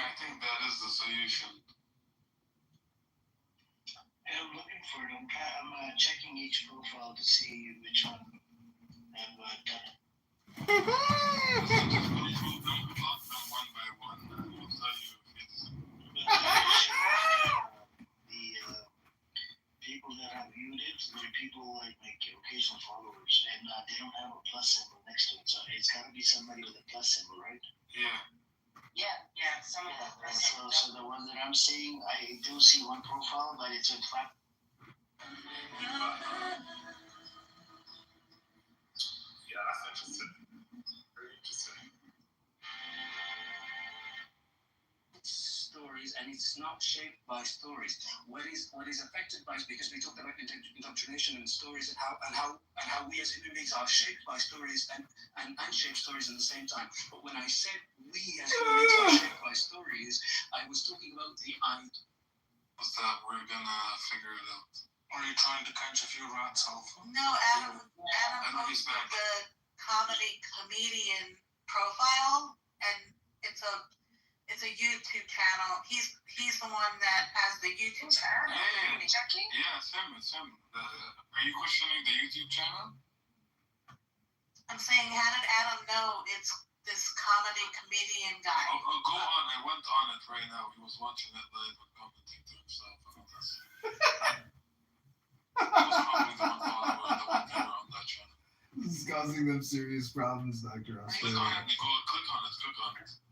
I think that is the solution. I'm looking for it. I'm checking each profile to see which one I've done it. Just go through them, block them one by one, and we'll tell you if it's... The people that have viewed it, they're people like my occasional followers, and they don't have a plus symbol next to it. So it's got to be somebody with a plus symbol, right? Yeah. Yeah, some of them. So the one that I'm seeing, I do see one profile, but it's in fact. Yeah, that's interesting. Very interesting. Stories, and it's not shaped by stories. What is affected by, because we talked about indoctrination and stories, and how we as human beings are shaped by stories and unshaped stories at the same time. But when I said we as human beings are shaped by stories, I was talking about the idea. What's that? We're gonna figure it out. Are you trying to catch a few rats off? No, Adam posted the comedian profile, and it's a YouTube channel. He's the one that has the YouTube channel. Yeah. Checking? Yeah, it's him. Are you questioning the YouTube channel? I'm saying, how did Adam know it's this comedian guy? Oh, go on. I went on it right now. He was watching it live and commenting to himself. He was probably the one on that channel. This is causing them serious problems, Dr. Click Australia. on it, Nicole. Click on it.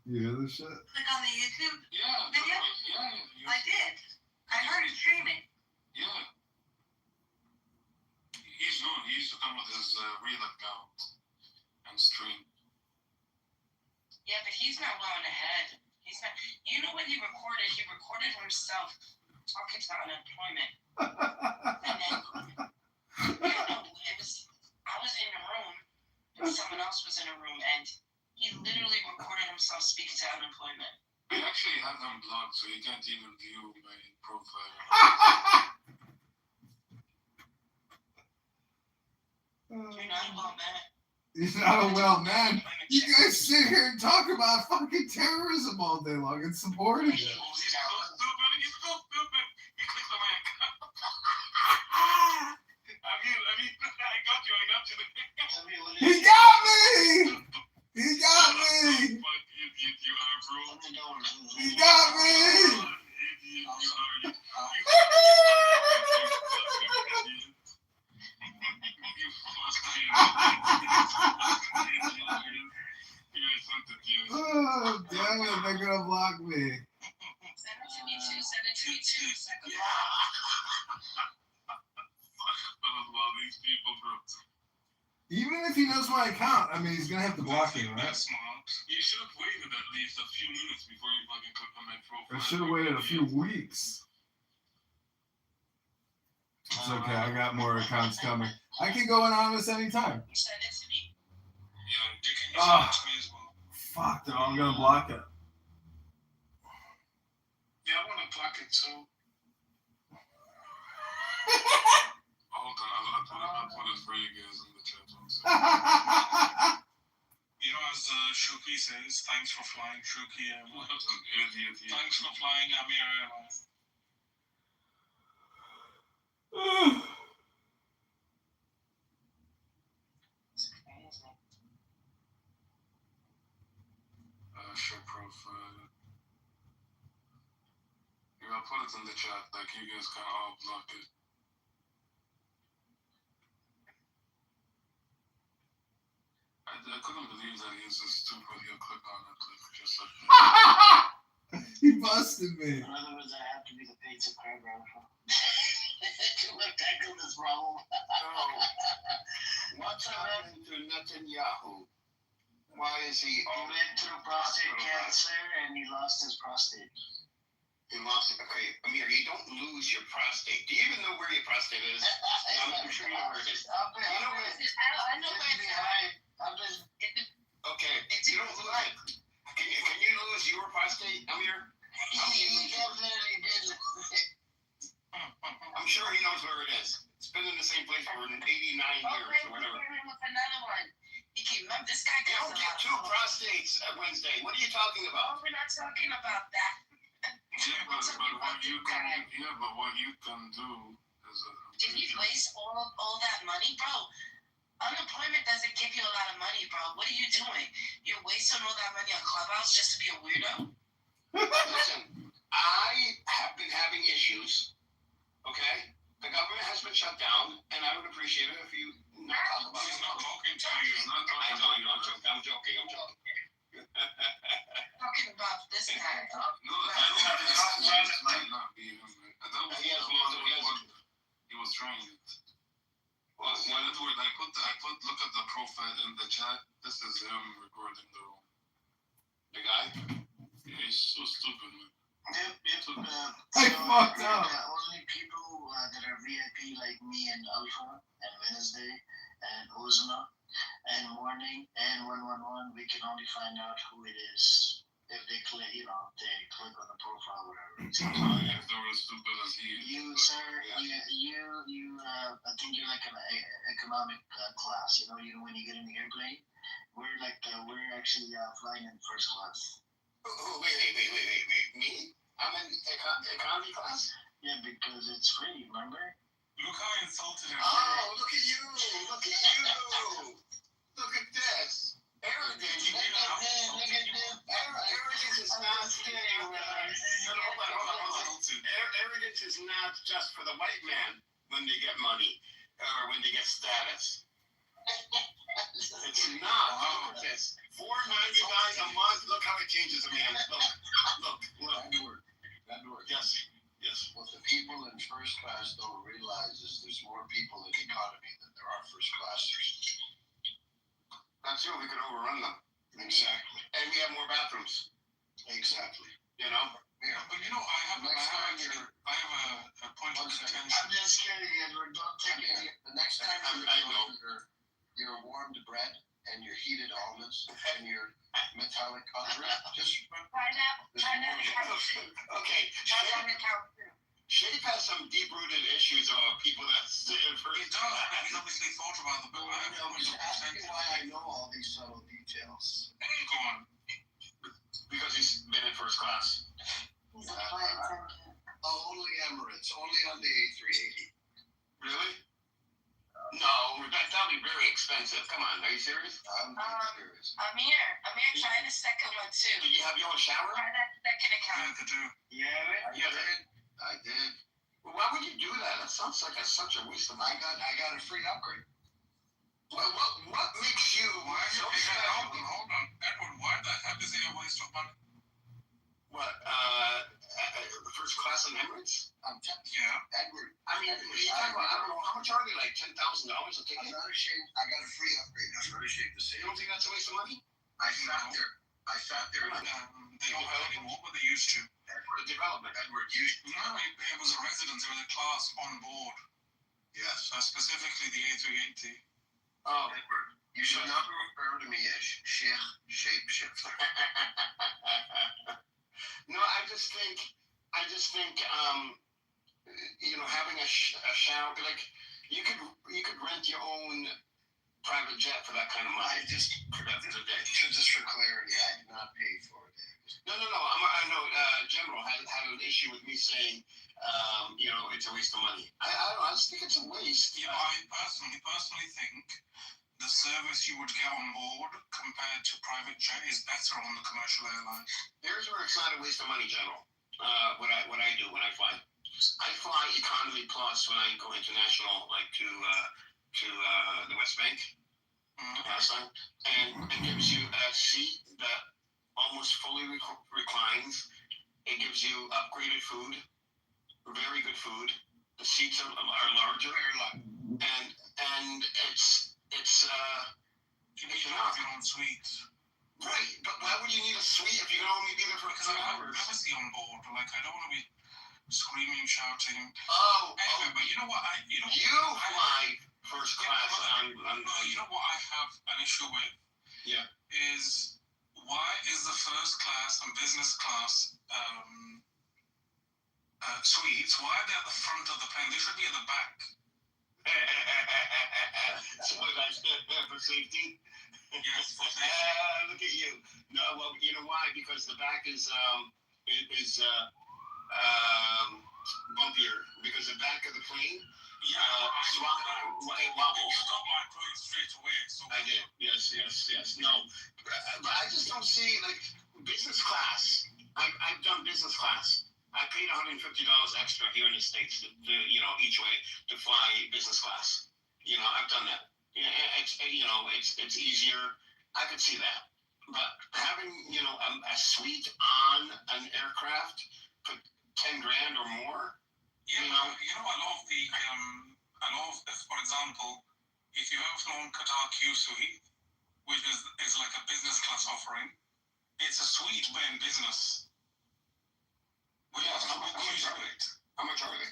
You hear this shit? Click on the YouTube Yeah. video? Yeah. I did. I heard it streaming. Yeah. He's known. He used to come with his real account and stream. Yeah, but he's not going ahead. He's not. You know what he recorded? He recorded himself talking to unemployment. And then, it was. I was in a room, and someone else was in a room, and he literally recorded himself speaking to unemployment. I actually have him blocked, so you can't even view my profile. You're not a well man. He's not a well man. You guys sit here and talk about fucking terrorism all day long and supporting it. He's so stupid. He clicked on my account. I got you. He got me! He got me! Fuck idiot you are, bro. He got me! Idiot you are. Oh, damn it, they're gonna block me. Send it to me too. So I can These people, bro. Even if he knows my account, I mean, he's gonna have to block me, right? That's small. You should have waited at least a few minutes before you fucking click on my profile. I should have waited a few weeks. It's okay, I got more accounts coming. I can go anonymous anytime. You send it to me? Yeah, you can send it to me as well. Fuck, though, I'm gonna block it. Yeah, I want to block it too. Hold on, I'll put it for you guys in the chat also. You know, as Shuki says, thanks for flying, Shuki. Thanks for flying, Amir Airlines. Show profile. Yeah, I'll put it in the chat, like you guys can all block it. I couldn't believe that he's so stupid. He'll click on it just like that. He busted me. In other words, I have to be the paid subscriber to tackle this problem. What's happening to Netanyahu? Why is he? He went through prostate cancer and he lost his prostate. He lost it. Okay, Amir, you don't lose your prostate. Do you even know where your prostate is? I'm sure you know where it is. I know where it's at. Okay, you don't lose it. Can you lose your prostate, Amir? He definitely did. I'm sure he knows where it is. It's been in the same place for 89 years or whatever. With another one. He Remember, this guy You does don't a get lot two of prostates Wednesday. What are you talking about? Oh, we're not talking about that. Yeah, but what you can do is Did you waste all that money, bro? Unemployment doesn't give you a lot of money, bro. What are you doing? You're wasting all that money on Clubhouse just to be a weirdo? Listen, I have been having issues. Okay, the government has been shut down, and I would appreciate it if you not talk about He's it. not talking to you. He's not talking I know, I'm joking. Talking about this guy. No, I don't think it might not be him. He was trying it. Well, In other words, I put look at the profile in the chat. This is him recording the room. the guy. Yeah, he's so stupid, man. I fucked up. Only people that are VIP like me and Alpha and Wednesday and Ozma and Morning and 111, we can only find out who it is if they click, they click on the profile, whatever. If they were as stupid as he is. You, sir, I think you're like an economic class. You know, when you get in the airplane, we're actually flying in first class. Wait. Me? I'm in economy class? Yeah, because it's free, remember? Look how insulted him. Oh, look at you! Look at this! Arrogance is not staying. Hold on. Arrogance is not just for the white man when they get money or when they get status. It's not. Look at this. $4.99 a month. Look how it changes a man. Look. That work. Yes. What the people in first class don't realize is there's more people in economy than there are first classers. That's true. We could overrun them. Exactly. And we have more bathrooms. Exactly. You know? Yeah, but I have a point of contention. I'm just kidding, Edward. Don't take it. The next time I know. your warmed bread and your heated almonds and your metallic cutlery, just Pineapple. Okay. Shape has some deep-rooted issues about people that sit in He first does. class. He's obviously thought about the bill. I have a point He's of asking contention. why I know all these subtle details. Go on. Because he's been in first class. He's a flight attendant. Only Emirates, only on the A380. Really? No, that'd be very expensive. Come on, are you serious? I'm not serious. Amir, try the second one too. Did you have your own shower? Try that second account. Yeah, to do. I did. Well, why would you do that? That sounds like such a waste of I money. got a free upgrade. What makes you Why are you so paying special? Hold on. Edward, why the heck is it a waste of money? What? First class on Emirates? Yeah. Edward, I mean, you're talking about, I don't know, how much are they? Like $10,000 a ticket? I'm not ashamed. I got a free upgrade. I'm not ashamed to say You it. don't think that's a waste of money? I sat there. They don't have anymore, but they used to. The development. Edward, No, it was a residence. There was a class on board. yes. Specifically the A380. Oh. Edward, you should not refer to me as Sheikh Shapeshifter. No, I just think, having a shower, like, you could rent your own private jet for that kind of money. Just for clarity, I did not pay for it. No. I know. General had an issue with me saying, it's a waste of money. I don't know. I just think it's a waste. I personally think the service you would get on board compared to private jet is better on the commercial airline. Here's where it's not a waste of money, General. What I do when I fly. I fly economy plus when I go international, like to the West Bank, and it gives you a seat that almost fully reclines. It gives you upgraded food, very good food. The seats are larger, and it's You need to have your own suite. right. But why would you need a suite if you can only be there for a Because couple I have hours? privacy on board. Like, I don't want to be screaming, shouting. Oh, Anyway, but you know what? you fly first class on. You know what I have an issue with? Yeah. Is why is the first class and business class suites, why are they at the front of the plane? They should be at the back. So what I said there for safety. Yes, for Look at you. No, well, you know why? Because the back is bumpier. Because the back of the plane, yeah, it wobbles. you got my point straight away. So I did. Yes. No, but I just don't see like business class. I've done business class. I paid $150 extra here in the States to each way to fly business class. I've done that. Yeah, it's easier. I could see that. But having a suite on an aircraft for 10 grand or more. yeah, I love for example, if you have flown Qatar Q Suite, which is like a business class offering, it's a suite but in business. How much are they?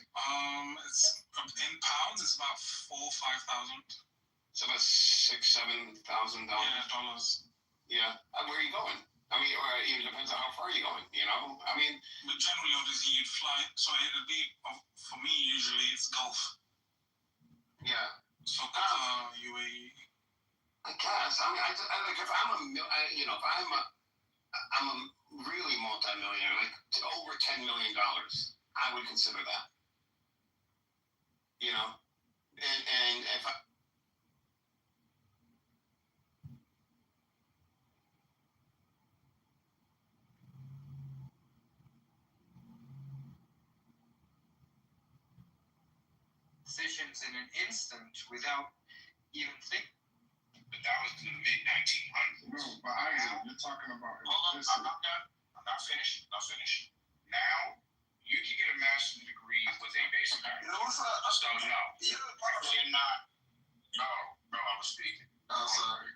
It's in pounds. It's about 4,000-5,000. So about $6,000-7,000. Yeah, dollars. Yeah. Where are you going? I mean, it depends on how far you're going. But generally, obviously, you'd fly. So it'd be for me. Usually, it's Gulf. Yeah. So Qatar, UAE. I guess. I mean, if I'm a really multi-millionaire, like over $10 million, I would consider that. And if I. Decisions in an instant without even thinking. But that was in the mid-1900s. No, but Isaac, you're talking about. Hold on, I'm not done. I'm not finished. Now, you can get a master's degree with a basic degree. what's up? So, no. You're not. No, I was speaking. Oh, sorry.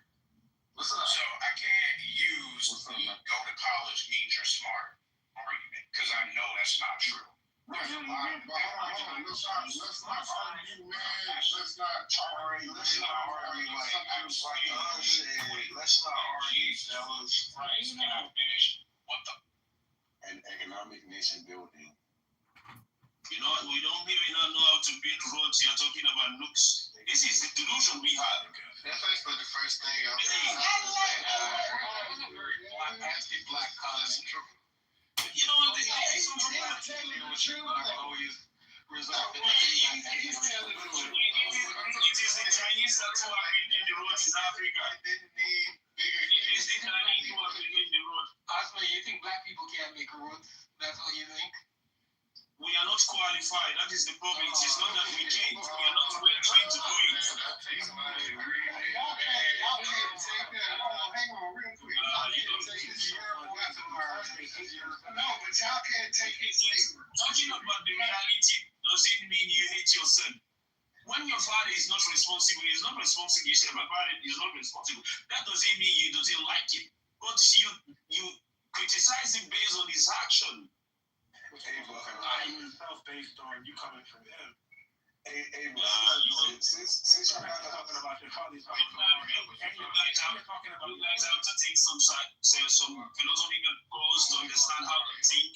What's up? So, I can't use go to college means you're smart argument, because I know that's not true. Right, but hold on. Let's not argue, man. Let's not argue like shit. Let's not argue, fellas. Right, can I finish? What the? An economic nation building. We don't really not know how to build roads. You're talking about nukes. This is the delusion we have. That's basically the first thing I'm Black colors. You know, this is something It is the Chinese that who are building the roads in Africa. It is the Chinese who are building the road. Asma, you think black people can't make roads? That's what you think? We are not qualified. That is the problem. It is not that we can't. We are not well trained to do it. Hang on, real quick. No, but y'all can't take it. Talking about the reality doesn't mean you hate your son. When your father is not responsible, he's not responsible. You say my father is not responsible. That doesn't mean you don't like him. But you criticize him based on his action. Based on you coming from him. Since y'all got Talking about your father's You guys have to take some philosophical course to understand how to think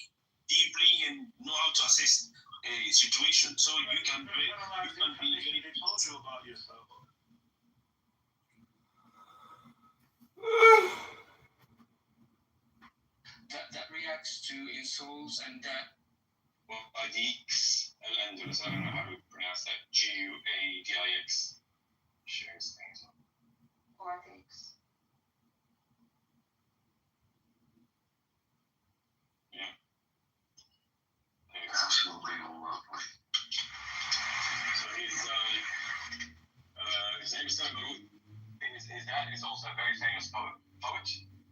deeply and know how to assess a situation. So you can be very. They told you about yourself. That reacts to insults and that. Adix Al-Andalus, I don't know how to pronounce that. Guadix. Shares things. Yeah. absolutely lovely. So his name is Samuel. His dad is also a very famous poet,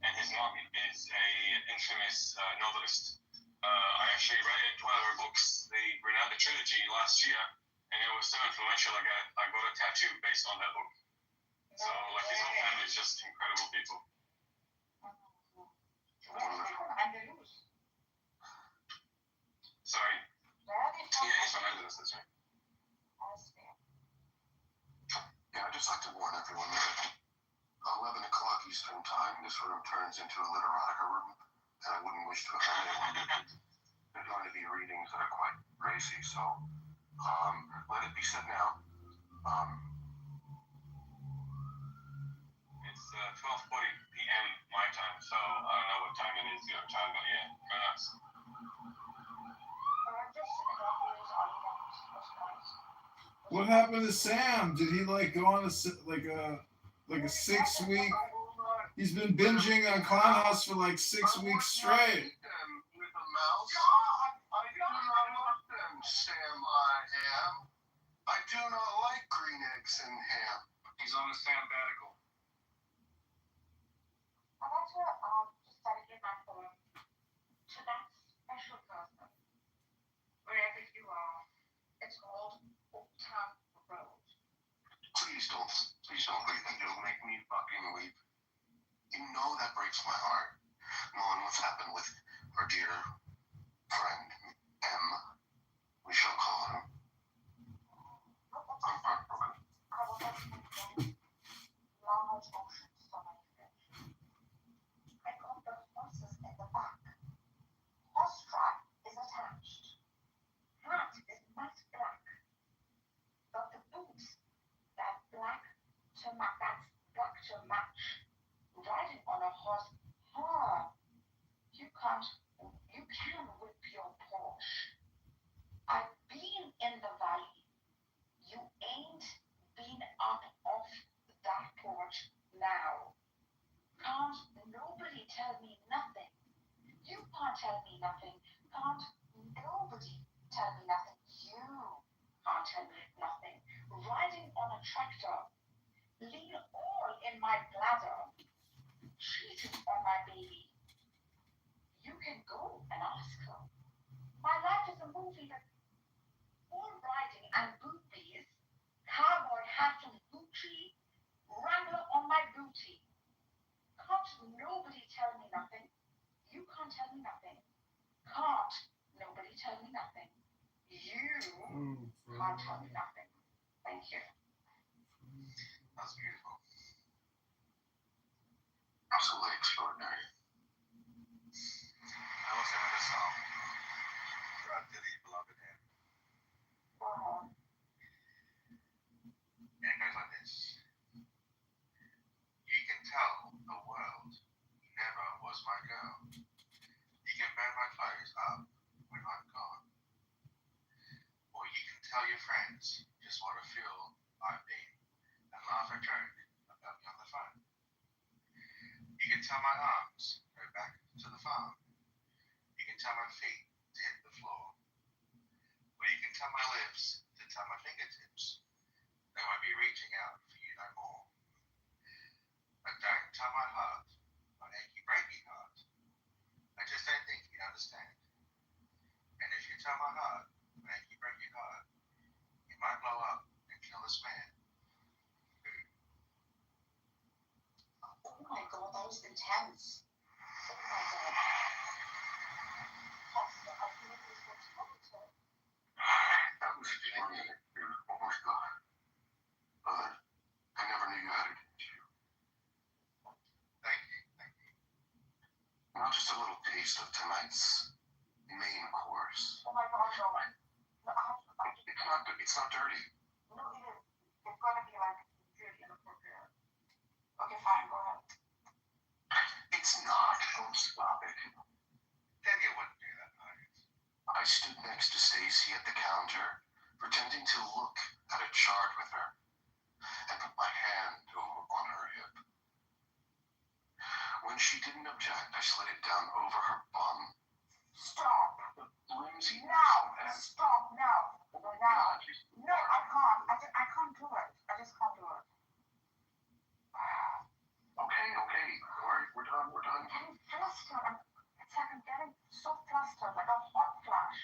and his mom is a infamous novelist. I actually read one of her books, the Granada trilogy, last year, and it was so influential. I got a tattoo based on that book. So, like, his whole family is just incredible people. Sorry? Yeah, he's from Andalus, that's right. Yeah, I'd just like to warn everyone that 11 o'clock Eastern Time, this room turns into a literotica room, and I wouldn't wish to offend anyone. There's going to be readings that are quite racy, so let it be said now. It's 12 What happened to Sam? Did he like go on a 6 week? He's been binging on Clown House for like 6 weeks straight. With a mouse. I do not want them, Sam. I do not like green eggs and ham. He's on a sabbatical. I want to just dedicate my poem to that special person, wherever you are. It's called Old Town Road. Please don't read them. It'll make me fucking weep. You know that breaks my heart. Knowing what's happened with our dear friend M. We shall call him. I'm heartbroken. I will dedicate large oceans for my fish. I got the horses in the back. Horse strap is attached. Hat is matte black. But the boots, that black to match. Riding on a horse, you can whip your Porsche. I've been in the valley. You ain't been up off that porch now. Can't nobody tell me nothing. You can't tell me nothing. Can't nobody tell me nothing. You can't tell me nothing. Riding on a tractor, lean all in my bladder, cheating on my baby. You can go and ask her. My life is a movie that's all riding and boobies, cowboy hat and Gucci, Wrangler on my booty. Can't nobody tell me nothing. You can't tell me nothing. Can't nobody tell me nothing. You can't tell me nothing. Thank you. That's beautiful. Absolutely extraordinary. I also have a song for our dearly beloved him. And it goes like this. You can tell the world never was my girl. You can burn my clothes up when I'm gone. Or you can tell your friends just what a fool I've been and laugh or joke about me on the phone. You can tell my arms go back to the farm. You can tell my feet to hit the floor. Or you can tell my lips to tell my fingertips they won't be reaching out for you no more. But don't tell my heart, my achy breaky heart. I just don't think you'd understand. And if you tell my heart, my achy breaky heart, it might blow up and kill this man. Oh my god, that was intense. Oh my god. I feel like this was talented. That was extraordinary. Oh my God. Mother, I never knew you had it in you. Thank you. Now just a little taste of tonight's main course. Oh my god, no. No, It's not dirty. No, it is. It's gonna be like really inappropriate. Okay, fine, go ahead. It's not. Don't stop it. Then you wouldn't do that, Margaret. I stood next to Stacy at the counter, pretending to look at a chart with her, and put my hand on her hip. When she didn't object, I slid it down over her bum. Stop. Whimsy. Now. Stop now. Now. No, I can't. I can't do it. I just can't do it. Okay. Alright, we're done. I'm getting flustered. It's like I'm getting so flustered, like a hot flash.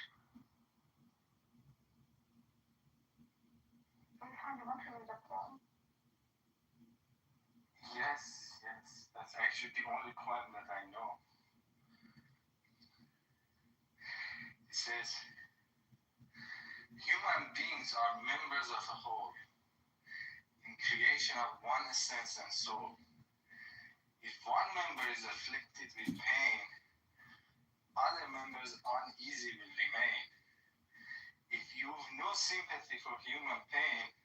You want to read a poem? Yes. That's actually the only poem that I know. It says, human beings are members of a whole, in creation of one essence and soul. If one member is afflicted with pain, other members uneasy will remain. If you've no sympathy for human pain,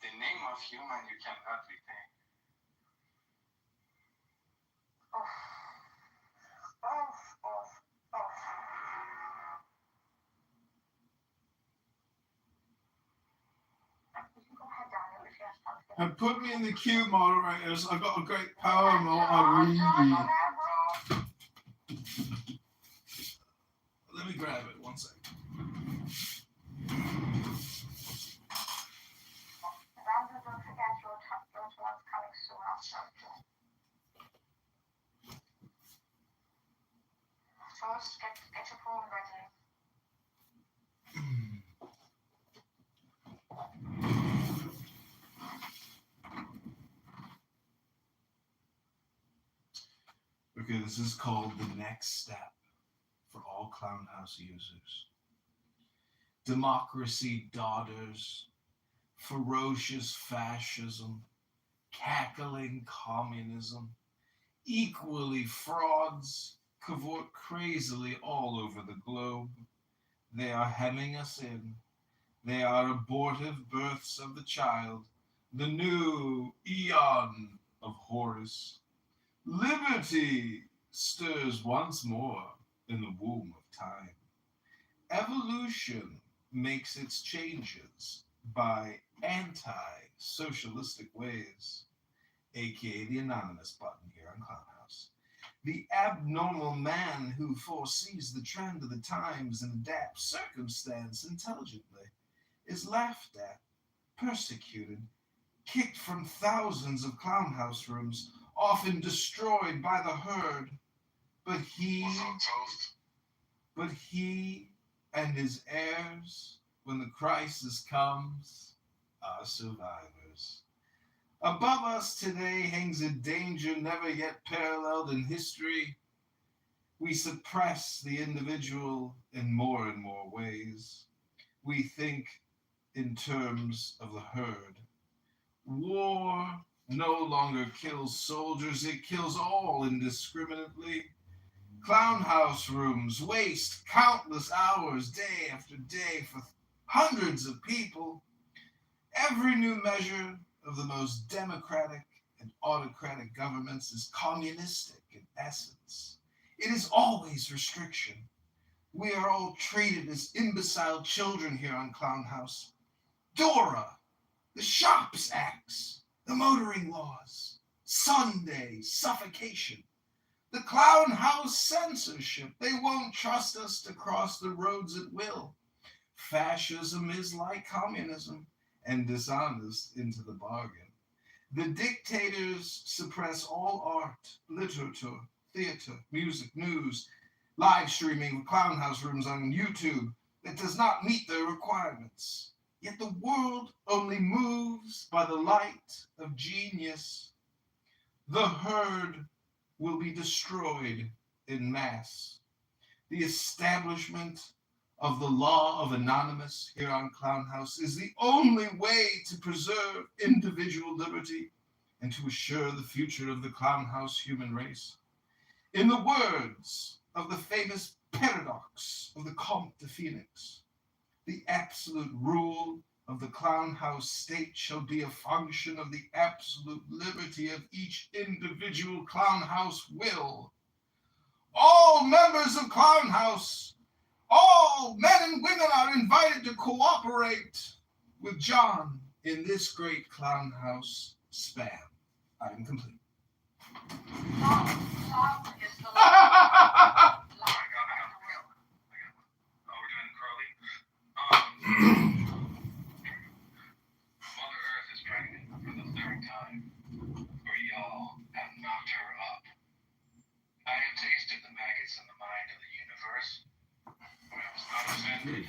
the name of human you cannot retain. And put me in the queue, moderators. I've got a great power on reading. Let me grab it. 1 second. Don't forget your one's coming soon also. First, get your phone ready. Okay, this is called The Next Step for all Clown House users. Democracy daughters, ferocious fascism, cackling communism, equally frauds cavort crazily all over the globe. They are hemming us in. They are abortive births of the child, the new eon of Horus. Liberty stirs once more in the womb of time. Evolution makes its changes by anti-socialistic ways, aka the anonymous button here on Clown House. The abnormal man who foresees the trend of the times and adapts circumstance intelligently is laughed at, persecuted, kicked from thousands of Clown House rooms, often destroyed by the herd. But he and his heirs, when the crisis comes, are survivors. Above us today hangs a danger never yet paralleled in history. We suppress the individual in more and more ways. We think in terms of the herd. War no longer kills soldiers, it kills all indiscriminately. Clown house rooms waste countless hours day after day for hundreds of people. Every new measure of the most democratic and autocratic governments is communistic in essence. It is always restriction. We are all treated as imbecile children here on Clown House. Dora, the Shops Acts, the motoring laws, Sunday suffocation, the Clown House censorship. They won't trust us to cross the roads at will. Fascism is like communism and dishonest into the bargain. The dictators suppress all art, literature, theater, music, news, live streaming of Clown House rooms on YouTube that does not meet their requirements. Yet the world only moves by the light of genius. The herd will be destroyed in mass. The establishment of the law of anonymous here on Clown House is the only way to preserve individual liberty and to assure the future of the Clown House human race. In the words of the famous paradox of the Comte de Phoenix, the absolute rule of the Clown House state shall be a function of the absolute liberty of each individual Clown House will. All members of Clown House, all men and women are invited to cooperate with John in this great Clown House spam. I am complete. Mother Earth is pregnant for the third time, for y'all have knocked her up. I have tasted the maggots in the mind of the universe, but I was not offended,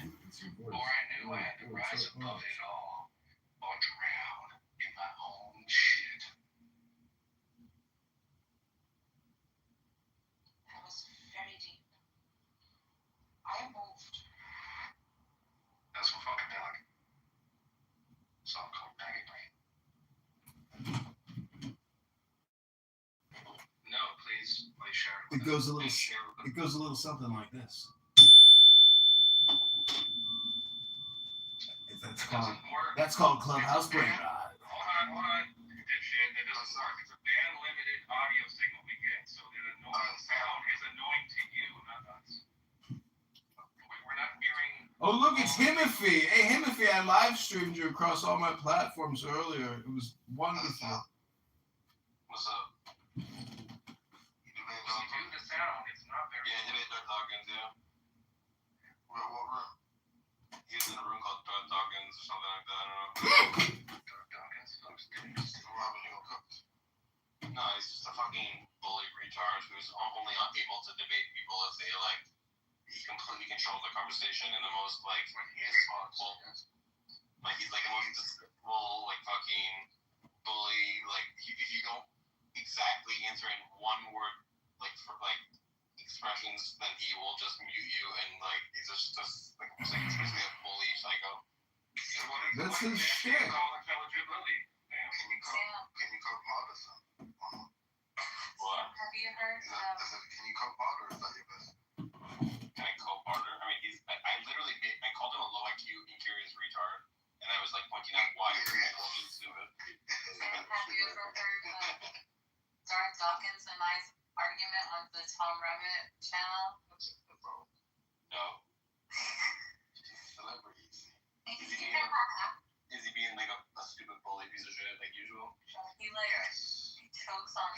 for I knew I had to rise above it all, or drown in my own shit. That was very deep. I am moved. That's for funkadelic. Song called Maggot Brain. No, please share it. It goes a little something like this. That's called Clubhouse Brain Rot. Hold on. Dipshit, that doesn't work. It's a band limited audio signal we get, so the annoying sound is annoying to you, not us. We're not hearing. Oh, look, it's Himothy. Hey, Himothy, I live streamed you across all my platforms earlier. It was wonderful. What's up? You debate Dawkins? the sound. It's not very. Yeah, debate Dawkins, yeah. What room? He was in a room called Dawkins or something like that. I don't know. Dawkins. Robin, you gonna cook? No, he's just a fucking bully retard who's only able to debate people if they like. He completely controls the conversation in the most like well, like he's like the most despicable like fucking bully. Like if you don't exactly answer in one word like for like expressions, then he will just mute you and like he's just like it's basically a bully psycho. That's his shit. Can you cook mod or something? What? Have you heard Can you cook mod or is that your best? Can I co-partner? I mean, I literally I called him a low IQ, incurious retard, and I was like pointing out why he's stupid. have you ever heard Darth Dawkins and I's argument on the Tom Rabbit channel? No. Celebrities. Is he being like a stupid bully piece of shit like usual? He like chokes on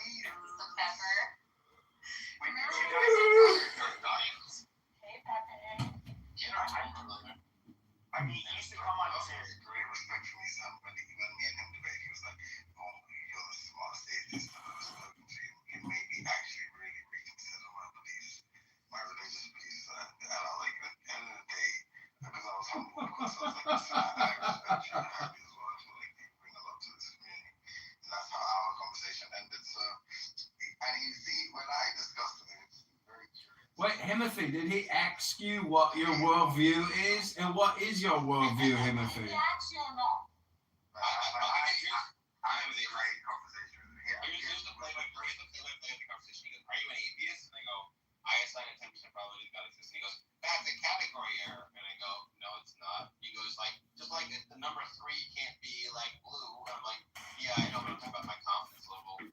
some pepper. Hey, Pepper. I mean, he used to come on and say, Great respect for me, son. When me and him debate, he was like, "Oh, you're the smartest atheist I've ever spoken to. It made me actually really reconsider my beliefs, my religious beliefs." And I was like, at the end of the day, because I was humble, of course, I was like, "Listen, I respect you. I'm happy as well. I feel like you bring a lot to this community." And that's how our conversation ended. So, and you see, when I discussed with him, it's very curious. Wait, Himothy, did he ask you what your worldview is? And what is your worldview, Himothy? I have a great conversation. Here's the conversation. He goes, "Are you an atheist?" And I go, "I assign a 10% probability that exists." And he goes, "That's a category error." And I go, "No, it's not." He goes, "Like, just like the number 3 can't be like blue." And I'm like, "Yeah, I know, but I'm talking about my confidence level."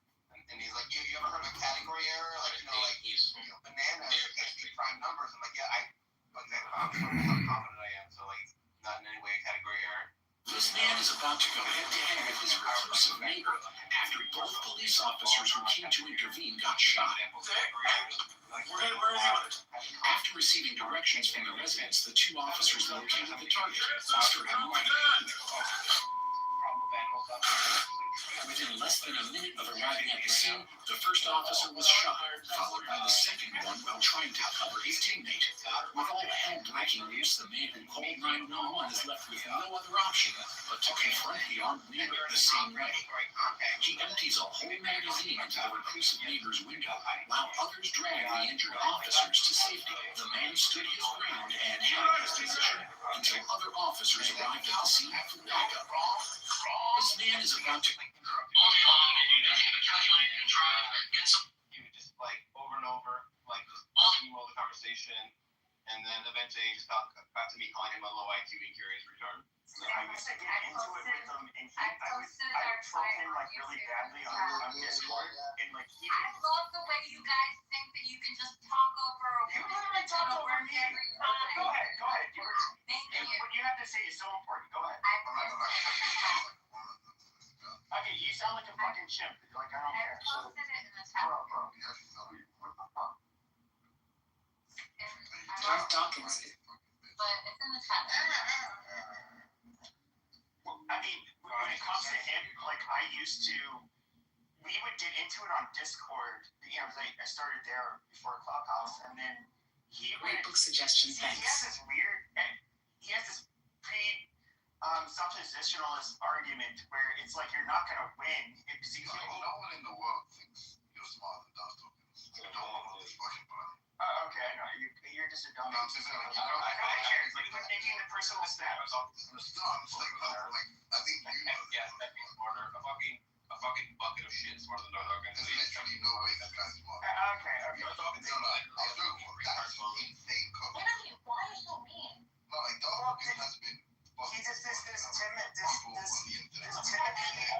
And he's like, "You ever heard of a category error? Like, bananas can't be prime numbers." I'm like, "Yeah, I'm how confident I am. So, like, it's not in any way a category error." This man is about to go head-to-head with his reclusive neighbor after both police officers who came to intervene got shot. After receiving directions from the residents, the two officers located the target and started moving. Within less than a minute of arriving at the scene, the first officer was shot, followed by the second one while trying to cover his teammate. With all hell breaking loose, the man who called 911 is left with no other option but to confront the armed neighbor the same way. He empties a whole magazine into the reclusive neighbor's window, while others drag the injured officers to safety. The man stood his ground and held his position until other officers arrived at the scene for backup. This man is about to... He would just like over and over, like just email the conversation, and then eventually he just got back to me calling him a low IQ incurious retard. I used to get into it with him, and I would troll him like really badly on Discord, and like he I love the way you guys think that you can just talk over a You literally talk over me. every time. Go ahead. Thank you. What you have to say is so important. Go ahead. Okay, you sound like a fucking chimp. Like, I don't I care. posted it in the chat. Darth Dawkins. But it's in the chat. I mean, when it comes to him, like, we would get into it on Discord. You know, like, I started there before Clubhouse, and then Great book suggestion, he has thanks. this suppositionalist argument where it's like you're not gonna win because you can't. No one in the world thinks you're smarter than Darth Dawkins. They don't want this fucking body. Okay, I know. You're just a dumb. No, I'm just saying, I don't care. It's like making the personal snap. No, I think you know. Yeah, that means smarter. A fucking bucket of shit smarter than Darth Dawkins. There's literally no way that guy's smart. Okay. Darth Dawkins is not. That's insane cover. Timothy, why are you so mean? No, like Darth Dawkins has been. He's just this Timothy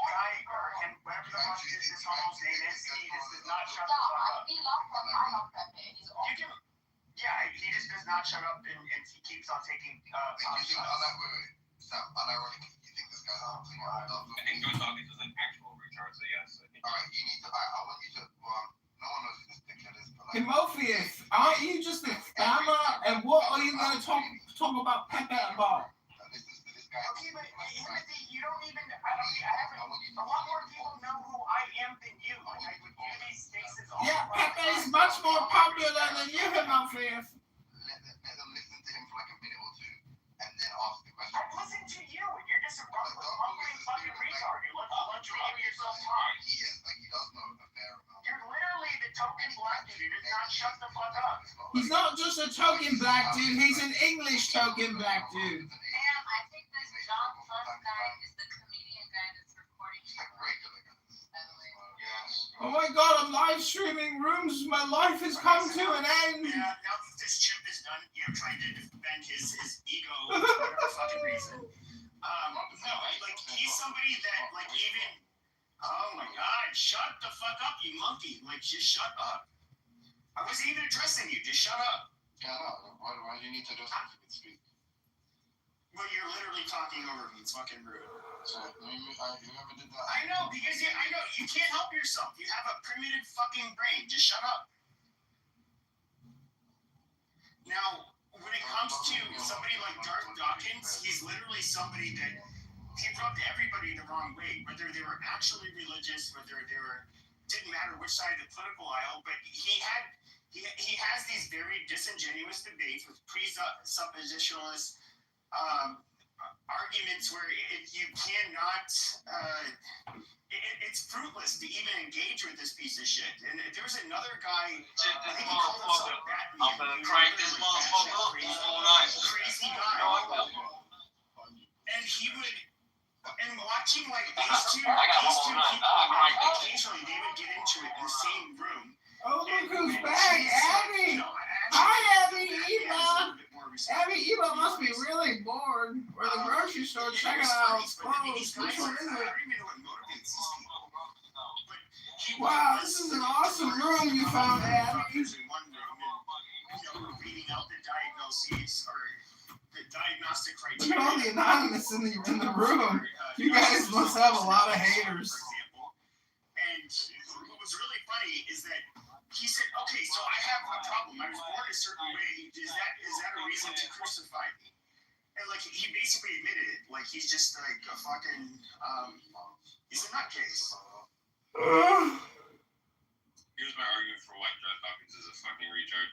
guy or him, whatever the fuck this homo's name is. He just does not shut the fuck up. We love him. I love that man. He's awesome. Yeah, he just does not shut up, and he keeps on taking. Wait, you think Sam, unironically, you think this guy's something I think Joe Dawkins is an actual retard, so yes. Alright, you need to. I want you to. Well, no one knows who this dickhead is, but like. Timotheus, aren't you just a scammer? And what are you going to talk about Pepe about? This guy. Okay, but Timothy, you don't even. I haven't. A lot more people know who I am than you. Like, I would do these spaces all Yeah, the time. Pepe is much more popular than you, Timotheus. Let them listen to him for like a minute or two, and then ask the question. I'm listening to you, and you're just a rumbling fucking retard. You look like you're giving yourself time. He is like he does know a fair amount. You're literally the token black dude who does not shut the fuck up. He's not just a token black dude, he's an English token black dude. Sam, I think this John Plus guy is the comedian guy that's recording He's like regular guys. by the way. Yes. Oh my god, I'm live streaming rooms, my life has come to an end. Yeah, now that this chimp is done, trying to defend his ego for whatever fucking reason. No, like, he's somebody that, like, even, oh my god, shut the fuck up, you monkey. Like, just shut up. I wasn't even addressing you, just shut up. Yeah, no. Why do you need to just if you can speak? Well, you're literally talking over me, it's fucking rude. So, you never did that. I know, because I know, you can't help yourself. You have a primitive fucking brain, just shut up. Now, when it comes to somebody like Darth Dawkins, he's literally somebody that he rubbed everybody the wrong way, whether they were actually religious, whether they were, didn't matter which side of the political aisle, but he has these very disingenuous debates with presuppositionalist arguments where you cannot, it's fruitless to even engage with this piece of shit. And there's another guy, I think he called himself Batman. I'm gonna crank this motherfucker up all night. Crazy guy. And he would, and watching like these two people, occasionally they would get into it in the same room. Oh, look who's back, Abby! Hi, Abby, Eva! Abby, Eva must be really bored. We're at the grocery store checking out clothes. Which one is it? Wow, this is an awesome room you found, Abby. Reading out the diagnoses or the diagnostic Look criteria. at all the anonymous in the room. You guys must have a lot of haters. For example. And what was really funny is that he said, okay, so I have a problem. I was born a certain way. Is that a reason to crucify me? And like he basically admitted it. Like he's just like a fucking he's a nutcase. Here's my argument for why Darth Dawkins is a fucking retard.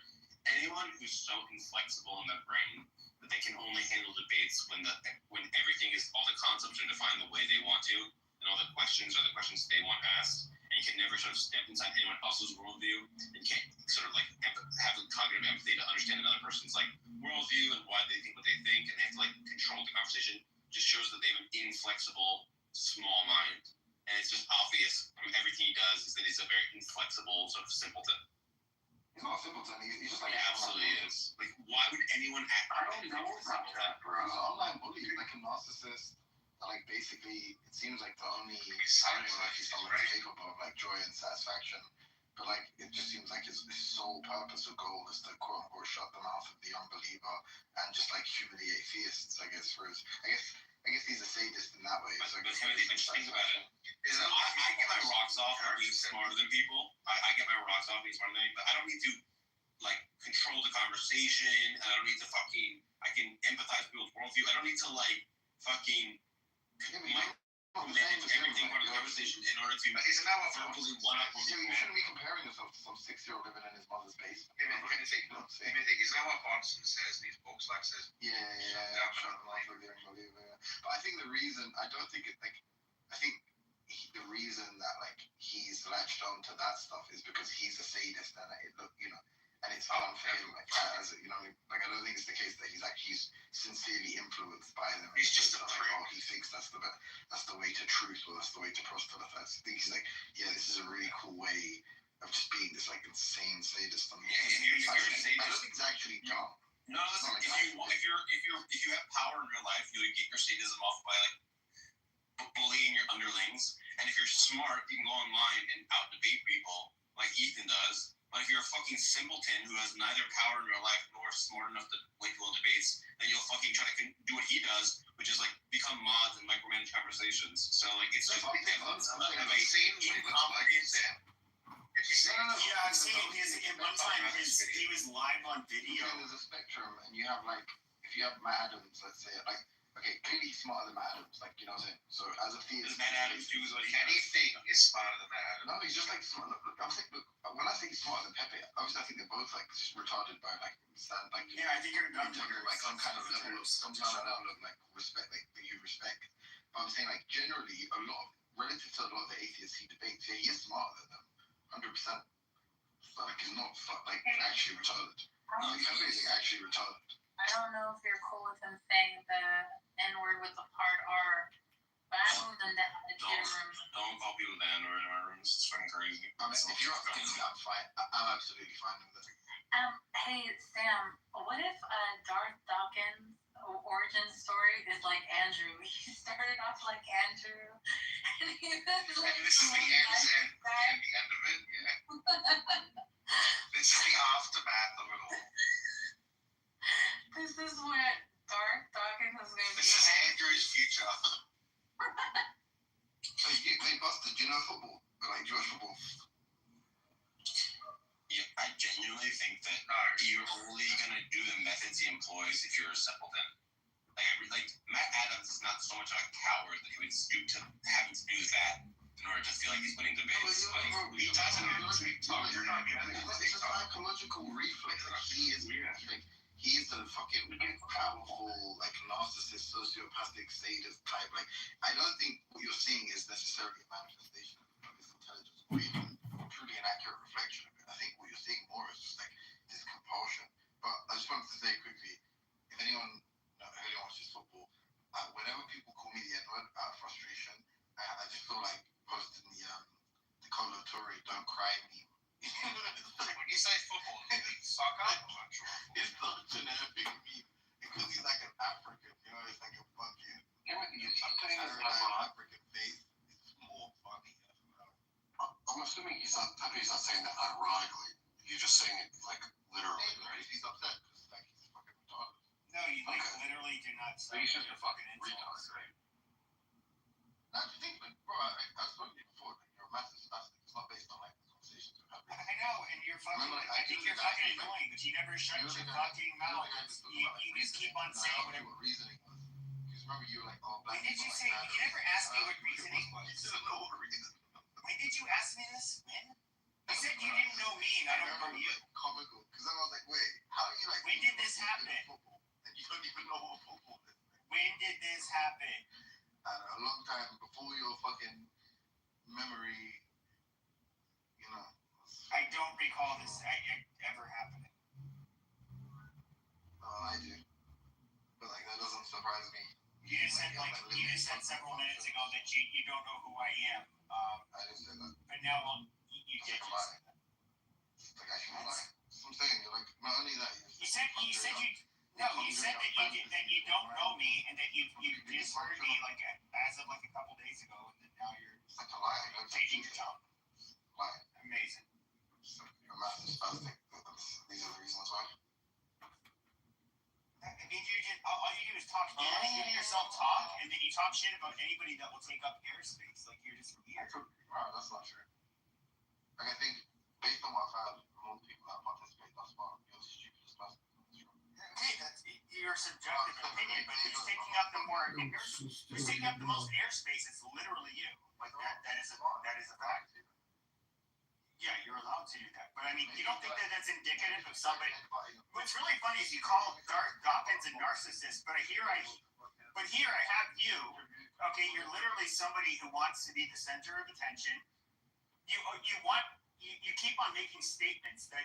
Anyone who's so inflexible in their brain that they can only handle debates when everything is, all the concepts are defined the way they want to, and all the questions are the questions they want asked, and you can never sort of step inside anyone else's worldview, and you can't sort of like have cognitive empathy to understand another person's like worldview and why they think what they think, and they have to like control the conversation. Just shows that they have an inflexible, small mind, and it's just obvious from everything he does is that he's a very inflexible sort of simpleton. He's not a simpleton. He's just like. He absolutely is. Like, why would anyone act I like don't know about that, bro. He's an online bully, like a narcissist. Like basically, it seems like the only avenue like he's someone capable of like joy and satisfaction. But like, it just seems like his sole purpose or goal is to quote unquote shut the mouth of the unbeliever and just like humiliate theists. I guess I guess he's a sadist in that way. But So I guess Timothy, the thing about it is that I get my rocks off on being smarter than people. I get my rocks off being smarter than people, but I don't need to like control the conversation. And I don't need to I can empathize with people's worldview. I don't need to like fucking manage everything part of the conversation in order to isn't that what verbally one-up on you people. shouldn't be comparing yourself to some 6-year-old living in his mother's basement. Isn't that what Bonson says in these books? Like says, Yeah. Shut the mouth of the unbeliever. But I think the reason the reason that like he's latched on to that stuff is because he's a sadist and and it's fun for him. Like as like I don't think it's the case that he's sincerely influenced by them. He's just a prick. He thinks that's the way to truth or that's the way to proselytize. I think he's like, yeah, this is a really cool way of just being this like insane sadist. I don't think it's actually dumb. No, listen. If you have power in real life, you'll get your sadism off by like bullying your underlings. And if you're smart, you can go online and out debate people like Ethan does, But if you're a fucking simpleton who has neither power in your life nor smart enough to win people in debates, then you'll fucking try to do what he does, which is like become mods and micromanage conversations. So like it's just I've seen what he looks like. Sam. If you see Yeah, I've seen his at one time he was live on video. There's a spectrum, and you have like, if you have Matt Adams, let's say, like, okay, clearly he's smarter than Matt Adams, like, you know what I'm saying? So as a theorist, Matt Adams do what he anything is smarter than that. no, he's just like smart. Look, I'm saying, look, when I say he's smarter than Pepe, obviously I think they're both like just retarded by like Yeah, I think you're not like some kind of level of like respect, like that you respect. But I'm saying like generally a lot of relative to a lot of the atheists he debates, yeah, he is smarter than them, 100%. But like he's not like actually retarded. Like Pepe is like, actually retarded. I don't know if you're cool with him saying the N-word with the hard R, but I moved him down to your room. Don't call people the N-word in my rooms. It's fucking crazy. I mean, if you're asking me, I'm fine. I'm absolutely fine with it. Hey, Sam, what if Darth Dawkins' origin story is like Andrew? He started off like Andrew, and he was like... This is the end of it, yeah. This is the aftermath of it all. This is what Darth Dawkins is going to be. This is Andrew's future. So they busted, you know football? Like, do you watch football? Yeah, I genuinely think that you're only gonna do the methods he employs if you're a simpleton. Like Matt Adams is not so much of a coward that he would stoop to having to do that in order to feel like he's winning debates. He doesn't have TikTok. You're not getting It's a psychological reflex. Like, he is the fucking powerful, like narcissist, sociopathic, sadist type. Like, I don't think what you're seeing is necessarily a manifestation of his intelligence or even truly an accurate reflection of it. I think what you're seeing more is just like this compulsion. But I just wanted to say quickly, if anyone watches football, whenever people call me the N-word out of frustration, I just feel like posting the Colo Torre "Don't Cry" meme. When you say football, soccer, It's not an epic meme because he's like an African, you know, it's like a fucking African face. It's more funny. I'm assuming he's not saying that ironically. You're just saying it like literally, right? He's upset because like he's fucking retarded. No, you like literally do not So say he's just a fucking insults. retard, right? I think, like, bro, I've spoken to you before. Like, you're a massive spastic. It's not based on like the conversations we've had. I know, and you're fucking. I think you're fucking annoying, but you never shut your fucking mouth. You just keep on saying whatever. What reasoning was. Because remember you were like, oh, When black did you people say? like You never asked me what reasoning was. You didn't know what reason. When did you ask me this? When? You said you didn't know me, and I don't know you. Comical. Because then I was like, wait, how are you like? When did this happen? Football, and you don't even know what football is. When did this happen? A long time before your fucking memory, you know. I don't recall this ever happening. I do. But like that doesn't surprise me. You just said several minutes ago that you don't know who I am. I didn't say that. But now you did just say that. It's like actually lie. So I'm saying you're like not only that You said that you don't know me and that you just heard me like as of like a couple days ago, and then now you're it's like a lie. changing your tone. Lie. Amazing. You're a massive spastic. These are the reasons why. I mean, all you do is talk. You hear yourself talk, and then you talk shit about anybody that will take up airspace. Like you're just weird. Wow, that's not true. Like I think based on what I've had from all the people that participate thus far, you're the stupidest person. Okay, that's your subjective opinion, but who's taking up the who's taking up the most airspace? It's literally you. Like that is a fact. Yeah, you're allowed to do that. But I mean, you don't think that that's indicative of somebody? What's really funny is you call Darth Dawkins a narcissist, but here I have you. Okay, you're literally somebody who wants to be the center of attention. You keep on making statements that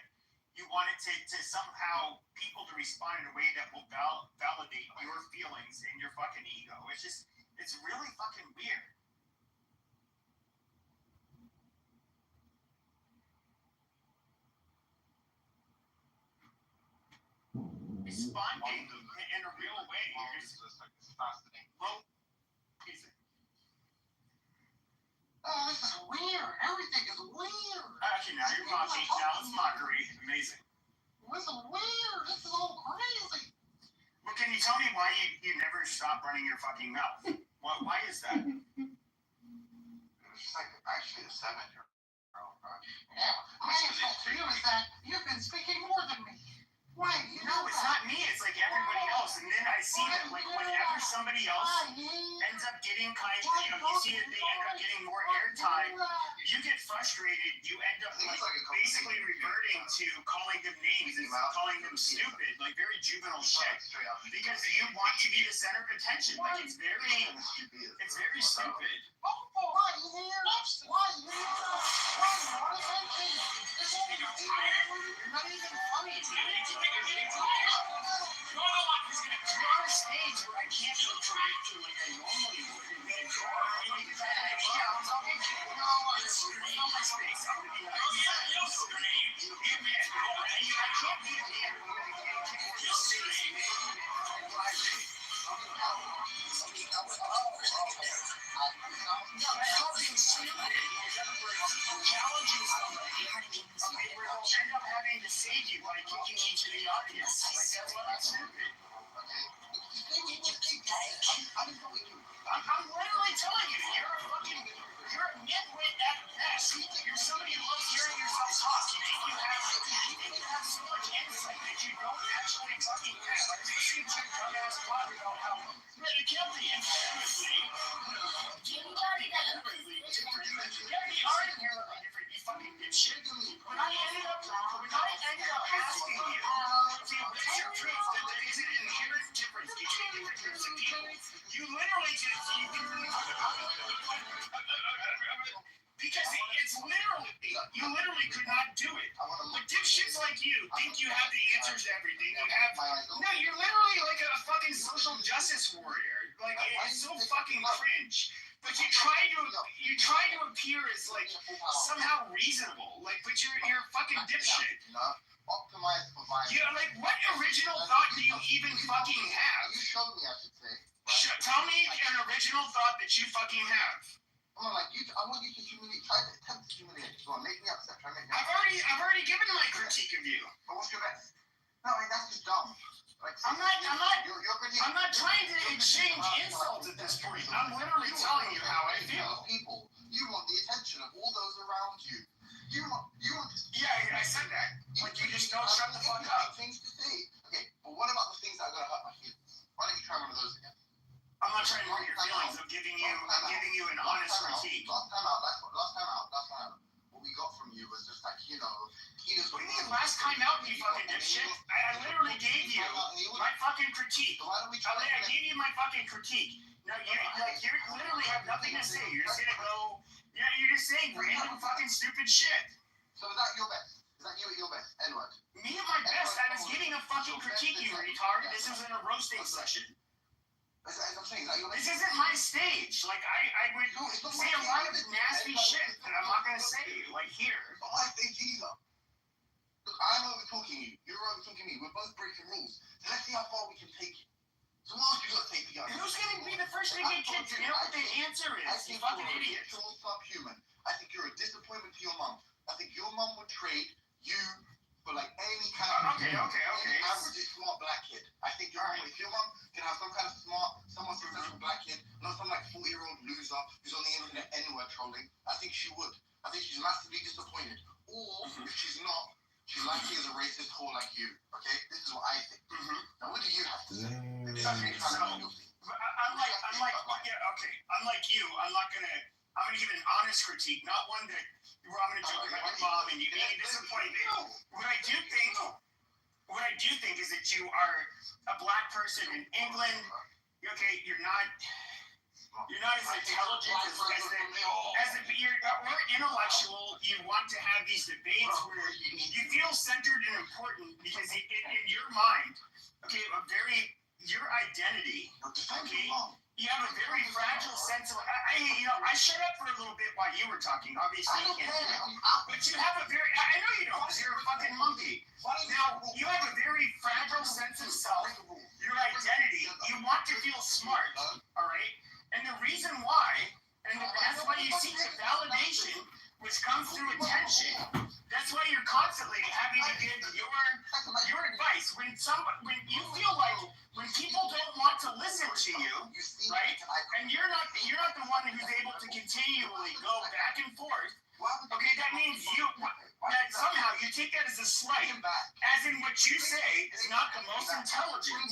you want it to somehow people to respond in a way that will validate your feelings and your fucking ego. It's really fucking weird. Responding in a real way. You're just like fascinating. Well, this is weird. Everything is weird. mocking now. You're mocking. Now it's mockery. Amazing. This is weird. This is all crazy. Well, can you tell me why you never stop running your fucking mouth? Why is that? It's like actually a 7-year-old, right? Yeah, my insult to you is that you've been speaking more than me. Why? You No, it's not me. It's like everybody else. And then I see that, like, whenever somebody else ends up getting you see that they end up getting more airtime, you get frustrated. You end up, like, basically reverting to calling them names and calling them stupid, like very juvenile shit. Because you want to be the center of attention. Like, it's very stupid. Why here? Why here? Why attention? You're not even funny, dude. You're on a stage where I can't interact with you like I normally would. I'm talking to you. No, it's not my space. I'm going to be like, I can't be a man. No, that's not being stupid. Challenging somebody, okay, where they'll end up having to save you by kicking you to the audience. Like, that's what I'm stupid. I'm literally telling you, you're a nitwit at best. You're somebody who loves hearing yourself talk. You think you have so much insight that you don't actually fucking have. I was listening to your dumbass talk about how you can't be inherently. Yeah, we are inherently different, you fucking dipshit. When I ended up asking you, see, what's your proof that there is an inherent difference between different groups of people? You literally just, because it's literally, you literally could not do it. But dipshits like you think you have the answers to everything. No, you're literally like a fucking social justice warrior. Like, it's so fucking cringe. But you try to appear as like somehow reasonable. Like, but you're a fucking dipshit. Optimize for violence. Yeah, like, what original thought do you even fucking have? You showed me, I should say. Tell me an original thought that you fucking have. I'm like, I want you to try to attempt to humiliate me. Go on, make me upset. Try to make me I've already given my critique of you. But what's your best? No, I mean, that's just dumb. Like, I'm not trying to exchange insults at this point. I'm literally telling you how I feel. People, you want the attention of all those around you. You want to. Yeah, I said that. Like, you just don't shut the fuck up. Things to say. Okay, but what about the things that are gonna hurt my feelings? Why don't you try one of those again? I'm not trying to hurt your feelings. I'm giving you an honest critique. Last time out. What we got from you was just like, What do you mean last time out, you fucking dipshit? I literally gave you my fucking critique. Why don't we try I gave you my fucking critique. No, you literally have nothing to say. You're just gonna go. Yeah, you're just saying random fucking stupid shit. So is that your best? Is that you at your best? N-word. Me at my best? I was giving a fucking critique, you retard. This isn't a roasting session. As I'm saying, is that your best? This isn't my stage. Like, I would say a lot of nasty shit that I'm not gonna say, like, here. It's not my stage either. Look, I'm over-talking you. You're over-talking me. We're both breaking rules. So let's see how far we can take it. So what else you got to take together? Who's gonna be the first to get kicked? You know what the answer is, you fucking idiot. You're subhuman. I think you're a disappointment to your mum. I think your mum would trade you for like any kind of Okay. average smart black kid. I think if your mum can have some kind of somewhat successful black kid, not some like 40-year-old loser who's on the internet anywhere trolling, I think she would. I think she's massively disappointed. Or if she's not, she's likely as a racist whore like you. Okay, this is what I think. Now, what do you have to say? Unlike you, I'm gonna give an honest critique, not one that where I'm gonna joke about your mom and you being disappointed. What I do think is that you are a black person in England. Okay, you're not as intelligent as we're intellectual. You want to have these debates where you feel centered and important because in your mind, okay, your identity, okay, you have a very fragile sense of. I shut up for a little bit while you were talking. Obviously, you can't. But you have a very. I know you don't, because you're a fucking monkey. Now you have a very fragile sense of self. Your identity. You want to feel smart. All right. And the reason why, and that's why you seek the validation, which comes through attention, constantly having to give your advice when you feel like when people don't want to listen to you, right? And you're not the one who's able to continually go back and forth. Okay, that means that somehow you take that as a slight, as in what you say is not the most intelligent,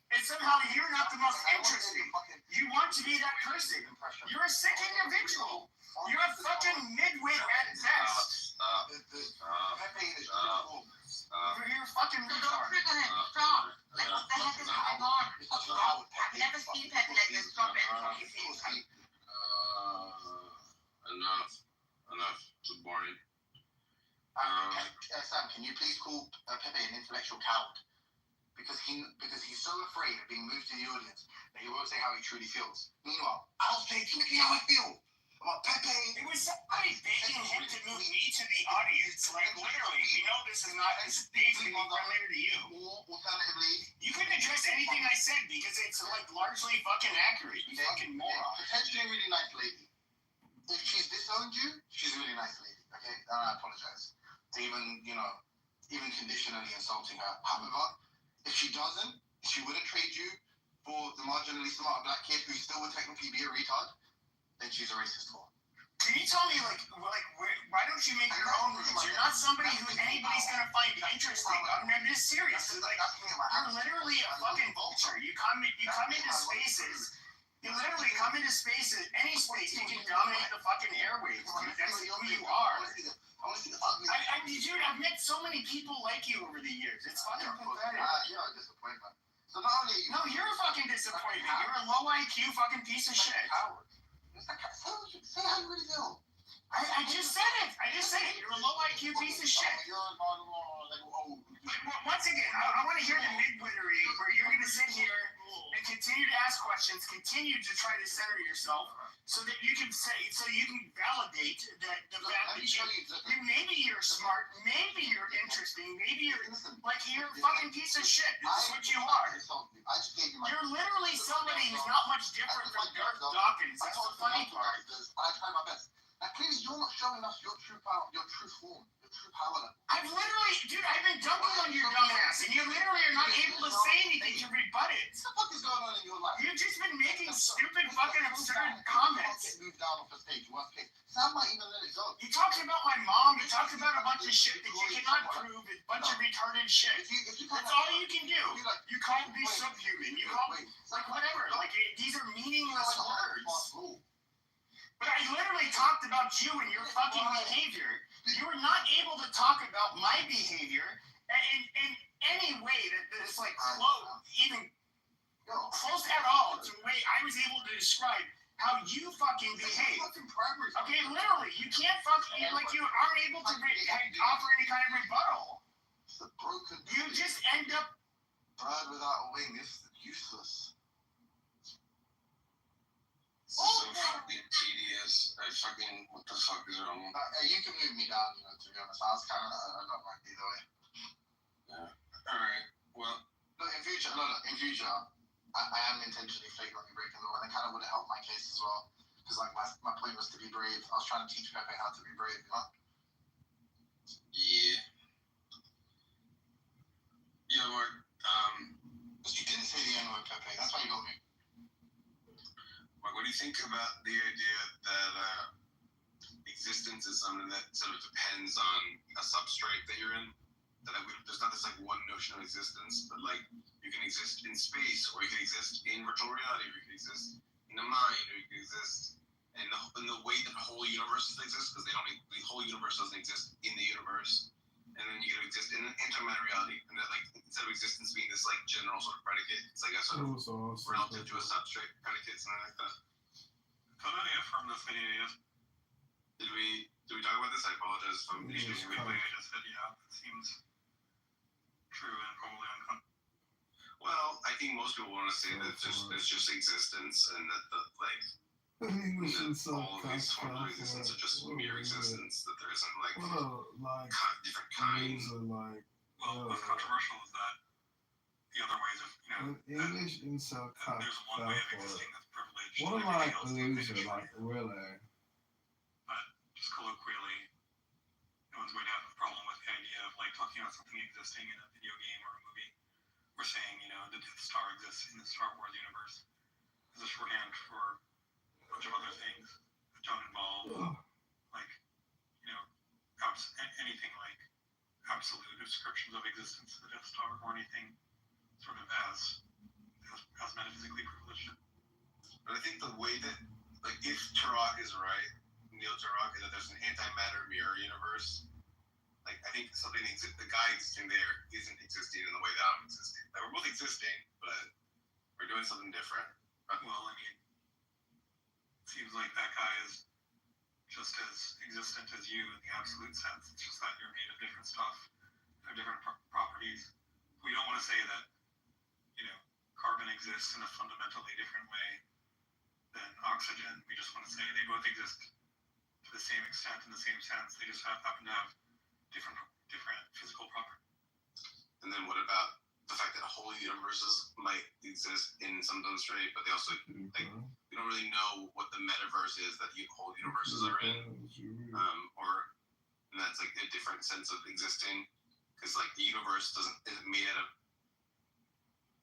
and somehow you're not the most interesting. You want to be that person. You're a sick individual. You're a fucking midwit at best. You're a fucking retard. Stop. Like, what the heck is going on? I've never seen Pepe like this. Stop it. Enough. It's boring. Sam, can you please call Pepe an intellectual coward? Because he's so afraid of being moved to the audience that he won't say how he truly feels. Meanwhile, I'll say truly how I feel about Pepe. It was somebody begging him to move me to the audience. Like, literally, we know this is not a stage related to you. Or alternatively, You couldn't address anything I said because it's like largely fucking accurate. You fucking moron. potentially a really nice lady. If she's disowned you, she's a really nice lady. Okay, I apologize. Even conditionally insulting her. However, if she doesn't, she wouldn't trade you for the marginally smart black kid who still would technically be a retard, then she's a racist whore. Can you tell me, why don't you make your own rules? You're not somebody who anybody's gonna find interesting. I'm just serious. Like, you're literally a fucking vulture. You come into spaces. You literally come into spaces, any space, you can dominate the fucking airwaves. Dude, that's who you are. Dude, I've met so many people like you over the years. It's fucking pathetic. You're a disappointment. So not only No, you're a fucking disappointment. You're a low IQ fucking piece of shit. coward. Say how you really feel. I just said it. You're a low IQ piece of shit. But once again, I want to hear the mid-wittery where you're going to sit here and continue to ask questions, continue to try to center yourself so that you can validate that the fact that you maybe you're smart, maybe you're interesting, maybe you're a fucking piece of shit. This is what you are. You're literally somebody who's not much different from Darth Dawkins. That's the funny part. I try my best. Now, please, you're not showing us your true power, your true form, your true power level. I've been dunking on your dumb ass, and you literally are not able to say anything to rebut it. What the fuck is going on in your life? You've just been making stupid fucking absurd comments. Get moved down off the stage, worst case. Sam might even let it go. You talked about my mom, you talked about a bunch of shit that you cannot prove, a bunch of retarded shit. That's all you can do. You call me subhuman, you call me, whatever. These are meaningless words. But I literally talked about you and your fucking behavior. You were not able to talk about my behavior in any way that is close at all to the way I was able to describe how you fucking behave. Okay, literally, you can't you aren't able to offer any kind of rebuttal. You just end up. Bird without a wing is useless. This is so fucking tedious. What the fuck is wrong? You can move me down, to be honest. I was kind of, I don't like either way. Yeah. Alright, well. Look, in future, I am intentionally flagrantly breaking the law, and it kind of would have helped my case as well. Because, my point was to be brave. I was trying to teach Pepe how to be brave, Yeah. Yeah, Mark, But you didn't say the N-word, Pepe. That's why you got me. Mark, what do you think about the idea that existence is something that sort of depends on a substrate that you're in? That there's not this one notion of existence, but you can exist in space, or you can exist in virtual reality, or you can exist in the mind, or you can exist in the way that whole universes exist, because the whole universe doesn't exist in the universe, and then you can exist in an antimatter reality, and then instead of existence being this general sort of predicate, it's a sort of relative to a substrate predicate, something like that. Can I affirm this idea yet? Did we talk about this? I apologize if I'm I just said, yeah, it seems true and probably uncomfortable. Well, I think most people want to say that there's just existence, and that all of these forms of existence are just mere existence, that there isn't different kinds. Well, what's controversial is that the other ways of, English insult that there's one way of existing that's privileged. What am everything I else is loser, bigotry. really? But just colloquially, ones would have a problem with the idea of like talking about something existing in a video game or a movie. We're saying, you know, the Death Star exists in the Star Wars universe as a shorthand for a bunch of other things that don't involve like, you know, anything like absolute descriptions of existence of the Death Star or anything sort of as metaphysically privileged. But I think the way that, like, if Turok is right, Neil Turok, is that there's an antimatter mirror universe, like, I think something the guy existing there isn't existing in the way that I'm existing. Like, we're both existing, but we're doing something different. Well, I mean, it seems like that guy is just as existent as you in the absolute sense. It's just that you're made of different stuff, have different properties. We don't want to say that, you know, carbon exists in a fundamentally different way than oxygen. We just want to say they both exist to the same extent in the same sense. They just happen to have different physical properties. And then what about the fact that whole universes might exist in some substrate, but they also, like, we don't really know what the metaverse is that whole universes are in, and that's like a different sense of existing, because like the universe isn't made out of,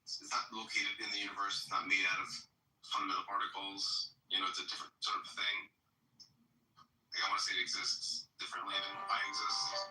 it's not located in the universe, it's not made out of fundamental particles, you know, it's a different sort of thing. Like, I want to say it exists differently than I exist.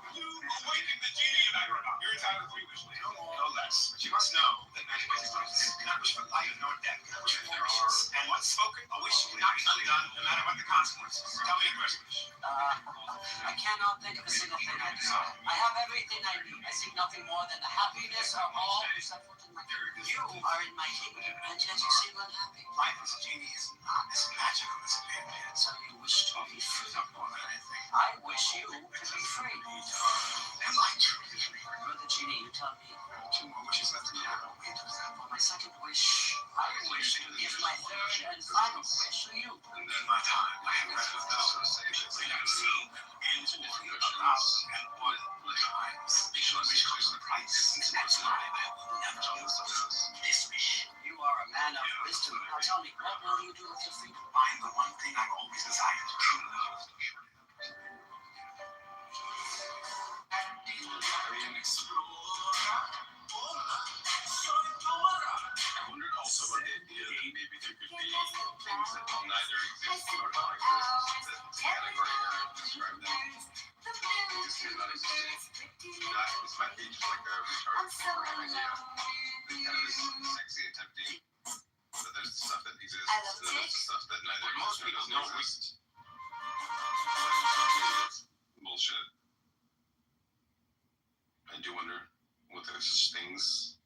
You awaken the genie in that room. You're entitled to 3 wishes. No less. But you must know that magic is cannot wish for life nor death. Cannot wish for flourishes. And once spoken, a wish will not be undone, no matter what the consequences. Tell me your first wish. I cannot think of a single thing I desire. I have everything I need. I seek nothing more than the happiness of all who set foot in my kingdom. You are in my kingdom, and yet you seem unhappy. Life as a genie is not as magical as it may appear. So you wish to be free. Not more than anything. I wish you to be free. Am I truly free? You're the genie, you tell me. 2 more wishes left in the arrow. Wait for that. For my second wish, I wish to give my third and final wish to you. And then my time. I have read of those we have seen into 1,001 times. Each wish comes with a price. And that's why I will never lose this wish. You are a man of wisdom. Now tell me, what will you do with your freedom? Find the one thing I've always desired. True love. I wondered also about the idea that maybe there could be things that neither exist nor don't exist, that category or describe them existing or not existing. This might be just like a retarded programming idea. That kind of is sexy and tempting. But there's stuff that exists, and then there's the stuff that neither exists nor doesn't exist. That's bullshit. I do wonder what those such things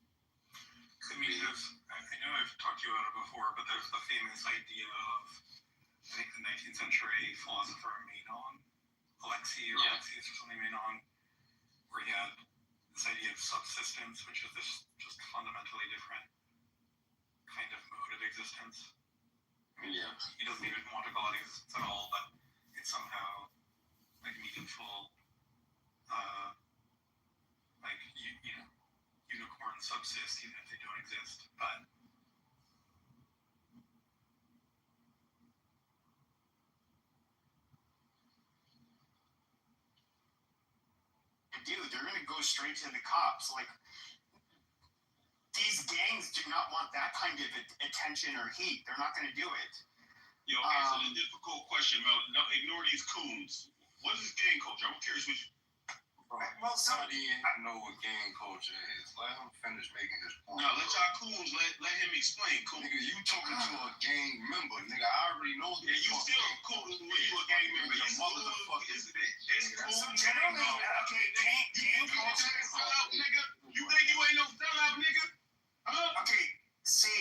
could be. I know I've talked to you about it before, but there's the famous idea of, I think, the 19th century philosopher Alexius or something Menon, where he had this idea of subsistence, which is this just fundamentally different kind of mode of existence. I mean, he doesn't even want to call it existence at all, but it's somehow like meaningful, like you know, unicorns subsist even if they don't exist. But dude, they're gonna go straight to the cops. Like, these gangs do not want that kind of attention or heat. They're not gonna do it. Yo, answer the difficult question, Mel. No, ignore these coons. What is gang culture? I'm curious what you. Well, somebody know what gang culture is. Let him finish making his point. Now let y'all coons let him explain. Coon. Nigga, you talking to a gang member, nigga. I already know. Yeah, you still cool when you a gang member. Your motherfucker is this. It's cool. so generally, okay, gang culture. Sellout, nigga. You think you ain't no sellout, nigga? Huh? Okay, see,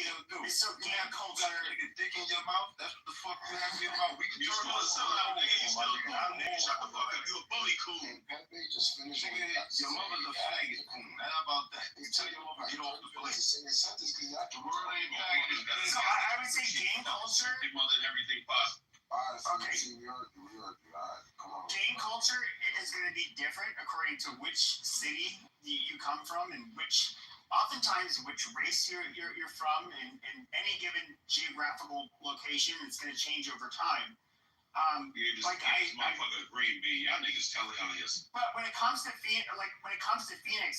It's so gang culture. Nigga, dick in your mouth. That's what the fuck you have in your mouth. We can You turn still a sellout, nigga. You still a coon, nigga. Shut the fuck up. You a bully coon. Just finish. Nigga, your mother's a faggot. How about that? You tell your mother get off the place. The word ain't faggot. So I would say gang culture. Your mother and everything possible. Okay. Gang culture is going to be different according to which city you come from and oftentimes which race you're from and any given geographical location. It's going to change over time. You just Like this motherfucker green bean. Y'all niggas telling on this. But when it comes to Phoenix,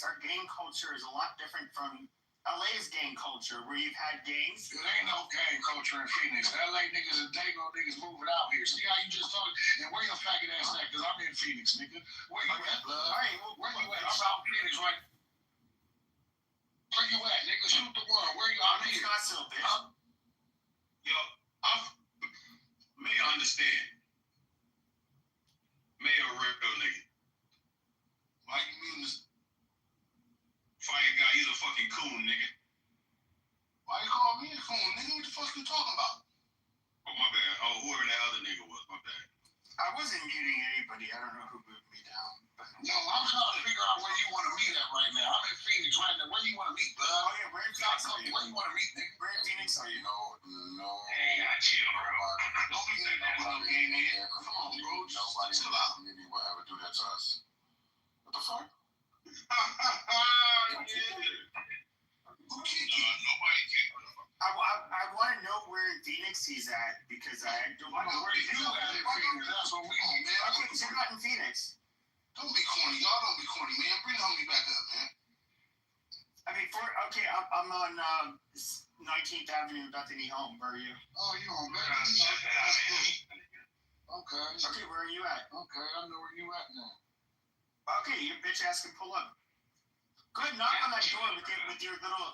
our gang culture is a lot different from LA's gang culture, where you've had gangs. There ain't no gang culture in Phoenix. LA niggas and Dago niggas moving out here. See how you just talking? And where your faggot ass at? Because I'm in Phoenix, nigga. Where you at, blood? All right, Where you at? I'm out in Phoenix, right? Where you at, nigga? Shoot the one. Where you? I'm in here. Scottsdale, bitch. Yo, Mayor understand. Mayor real nigga. Why you mean this? Fire guy, he's a fucking coon, nigga. Why you call me a coon, nigga? What the fuck you talking about? Oh, my bad. Oh, whoever that other nigga was, my bad. I wasn't muting anybody. I don't know who moved me down. But... No, I'm trying to figure out where you want to meet at right now. I'm in Phoenix right now. Where you want to meet, bud? Oh, yeah, we're in Phoenix. Where you want to meet, nigga? We're in Phoenix. No. Hey, I chill, bro. Don't be saying that little game here. Come on, bro. Nobody in the community will ever do that to us. What the fuck? Yeah. Nobody can. I want to know where in Phoenix he's at because I don't know where you at in Phoenix. That's what we need, man. Okay, so you're not in Phoenix. Don't be corny. Y'all don't be corny, man. Bring the homie back up, man. I mean, I'm on 19th Avenue, Bethany Home. Where are you? Oh, you on Bethany? Okay. Okay, where are you at? Okay, I know where you at now. Okay, your bitch ass can pull up. Go ahead, knock on that door with your little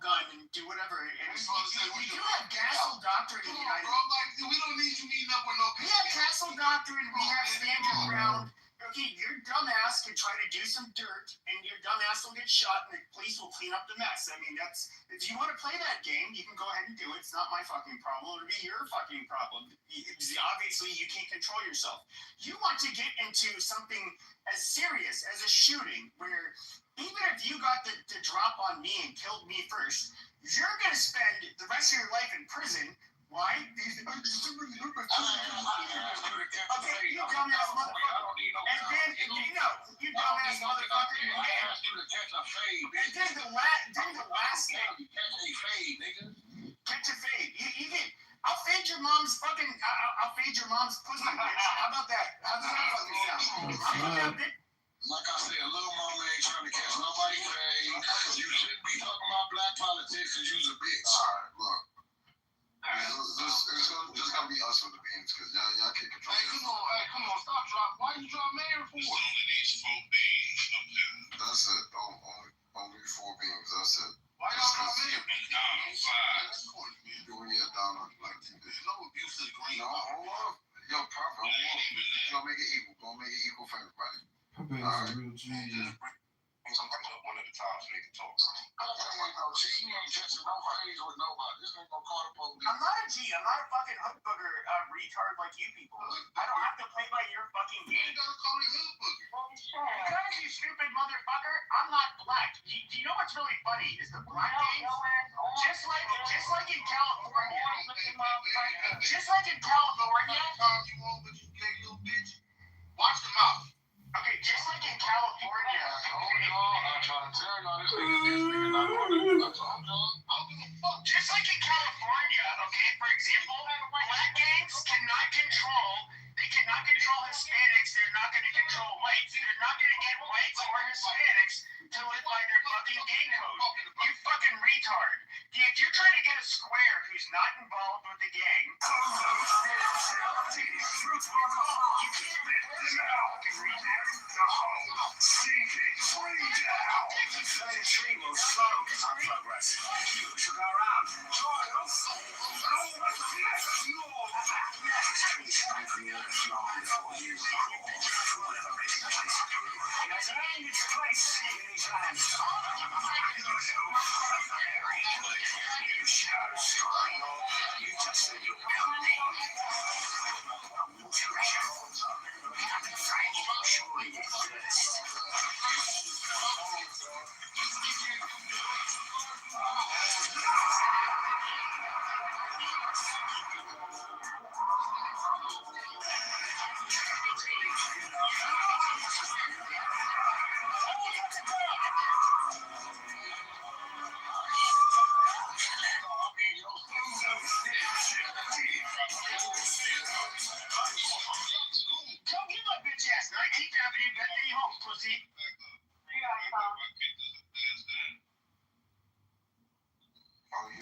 gun and do whatever. And we do have castle doctrine in the United States. Bro, like, we don't need you meeting up with no. We have castle doctrine. We have standard ground. Okay, your dumbass can try to do some dirt, and your dumbass will get shot, and the police will clean up the mess. I mean, that's if you want to play that game, you can go ahead and do it. It's not my fucking problem. It'll be your fucking problem. Obviously, you can't control yourself. You want to get into something as serious as a shooting, where even if you got the drop on me and killed me first, you're gonna spend the rest of your life in prison. Why? Okay, you dumbass motherfucker. And then, you dumbass motherfucker. And then the last thing. Catch a fade. You get. I'll fade your mom's fucking. I'll fade your mom's pussy, bitch. How about that? How does that fucking sound? I'll put that bitch. Like I said, little mama ain't trying to catch nobody fade. You shouldn't be talking about black politics because you's a bitch. Alright, look. It's just gonna be us with the beans because y'all can't control it. Come on, stop drop. Why you drop mayor for? It's only these 4 beans up there. That's it. Only 4 beans. That's it. Why y'all drop mayor? Down on 5. That's corny, man. Yeah, down on 19. There's no abuse to the green. No, hold on. Yo, Papa, hold on. Gonna make it equal. Gonna make it equal for everybody. Alright. Real genius. Sometimes up one at a time so they can talk. You ain't catching no phase with nobody. This ain't gonna call the police. I'm not a G. I'm not a fucking hood booger retard like you people. I don't have to play by your fucking You game. gotta call me hood boogie. Because you stupid motherfucker, I'm not black. Do you know what's really funny? Is the black games just like in California. Just like in California. You want, but you gay little bitch. Watch the mouth. Okay, just like in California. I'm trying to tell y'all this nigga not going to do that. I don't give a fuck. Just like in California, okay, for example, black gangs cannot control Hispanics, they're not going to control whites. They're not going to get whites or Hispanics to live by their fucking gang code. You fucking retard. If you're trying to get a square who's not involved with the gang,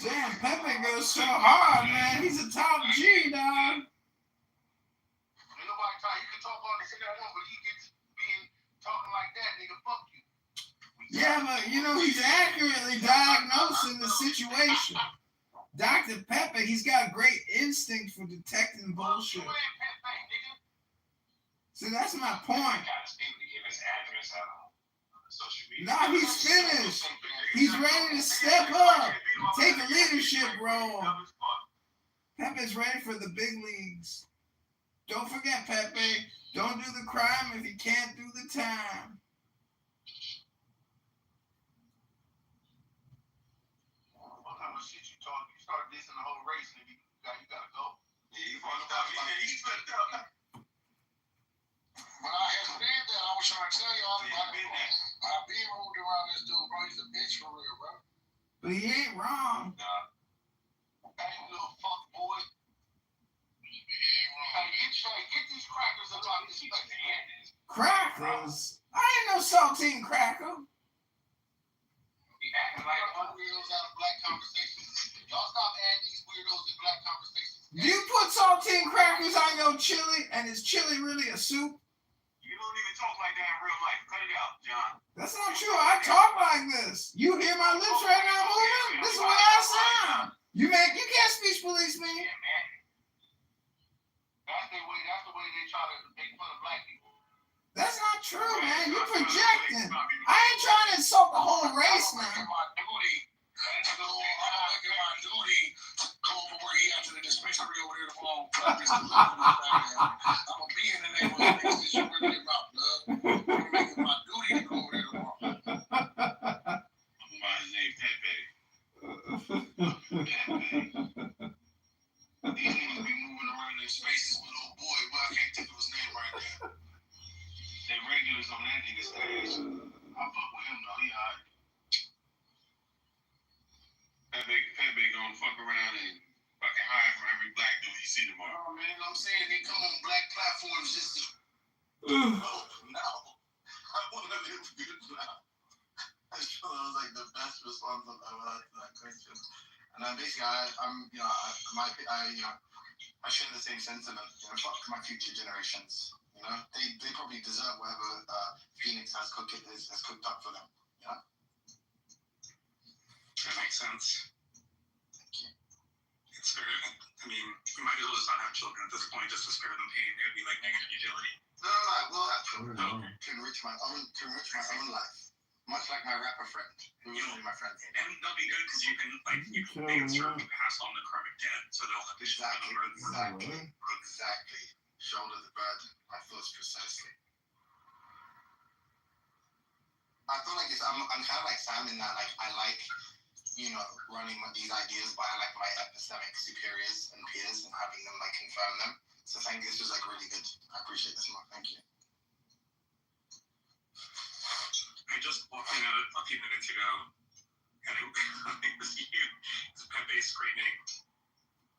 Damn, Pepe goes so hard, man. He's a top G, dog. Ain't nobody talk. You can talk all the shit I want, but he gets being talking like that, nigga. Fuck you. Yeah, but you know, he's accurately diagnosing the situation. Dr. Pepe, he's got great instinct for detecting bullshit. See, that's my point. Nah, he's finished. He's ready to step up, take a leadership role. Pepe's ready for the big leagues. Don't forget, Pepe, don't do the crime if you can't do the time. How much shit you talk? You start dissing the whole race, nigga. You gotta go. Yeah, he fucked up. He's fucked up. When I had said that, I was trying to tell y'all about it. I've been moved around this dude, bro. He's a bitch for real, bro. But he ain't wrong. Hey, little fuck boy. Hey, get these crackers about this place. Crackers? I ain't no saltine cracker. He acting like weirdos out of black conversations. Y'all stop adding these weirdos in black conversations. Do you put saltine crackers on your chili, and is chili really a soup? You don't even talk like that in real life. Cut it out, John. That's not true. I talk like this. You hear my lips right now moving? This is the way I sound. You can't speech police me. Yeah, man. That's the way they try to make fun of black people. That's not true, man. You're projecting. I ain't trying to insult the whole race, man. I'm making my duty to go over where he at to the dispensary over there tomorrow. I'm gonna be in the neighborhood next to you really about blood. I'm making my duty to go over there tomorrow. My name Pepe. These niggas be moving around in spaces with old boy, but I can't think of his name right now. They regulars on that nigga's page. I fuck with him though, he alright. Pepe gonna fuck around and fucking hide from every black dude you see tomorrow. Oh man, I'm saying they come on black platforms just to no. I wanna live this now. That was like the best response I've ever had to that question. And then basically I share the same sentiment. You know, fuck my future generations. You know, they probably deserve whatever Phoenix has cooked up for them. You know? That makes sense. Thank you. It's very, I mean, we might as well just not have children at this point, just to spare them pain. It would be like negative utility. No, I will have children to enrich my own life. Much like my rapper friend, who is really my friend. And that'll be good because you can they can sort of pass on the karmic debt, so they'll have Exactly. Shoulder the burden. My thoughts precisely. I feel like I'm kind of like Sam in that, like, I like, you know, running with these ideas by like my epistemic superiors and peers and having them like confirm them. So I think this was like really good. I appreciate this, Mark. Thank you. I just walked in a few minutes ago, and it was you. It's Pepe screaming.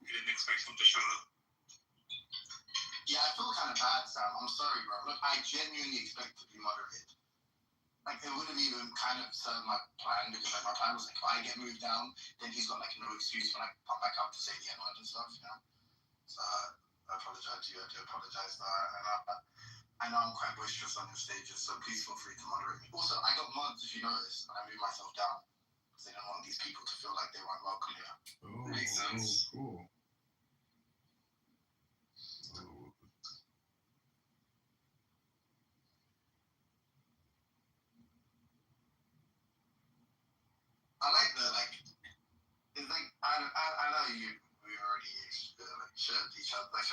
You didn't expect him to show up. Yeah, I feel kind of bad, Sam. I'm sorry, bro. Look, I genuinely expect to be moderated. Like, it would have even kind of served my plan, because like my plan was like, if I get moved down, then he's got like no excuse when I come back up to say the N-word and stuff, you know? So I apologize to you. I do apologize for that. And I know I'm quite boisterous on the stages, so please feel free to moderate me. Also, I got mods, if you noticed, and I moved myself down because they don't want these people to feel like they weren't welcome here. Makes sense. Cool. I like the, like, it's like, I know we already shared each other, like,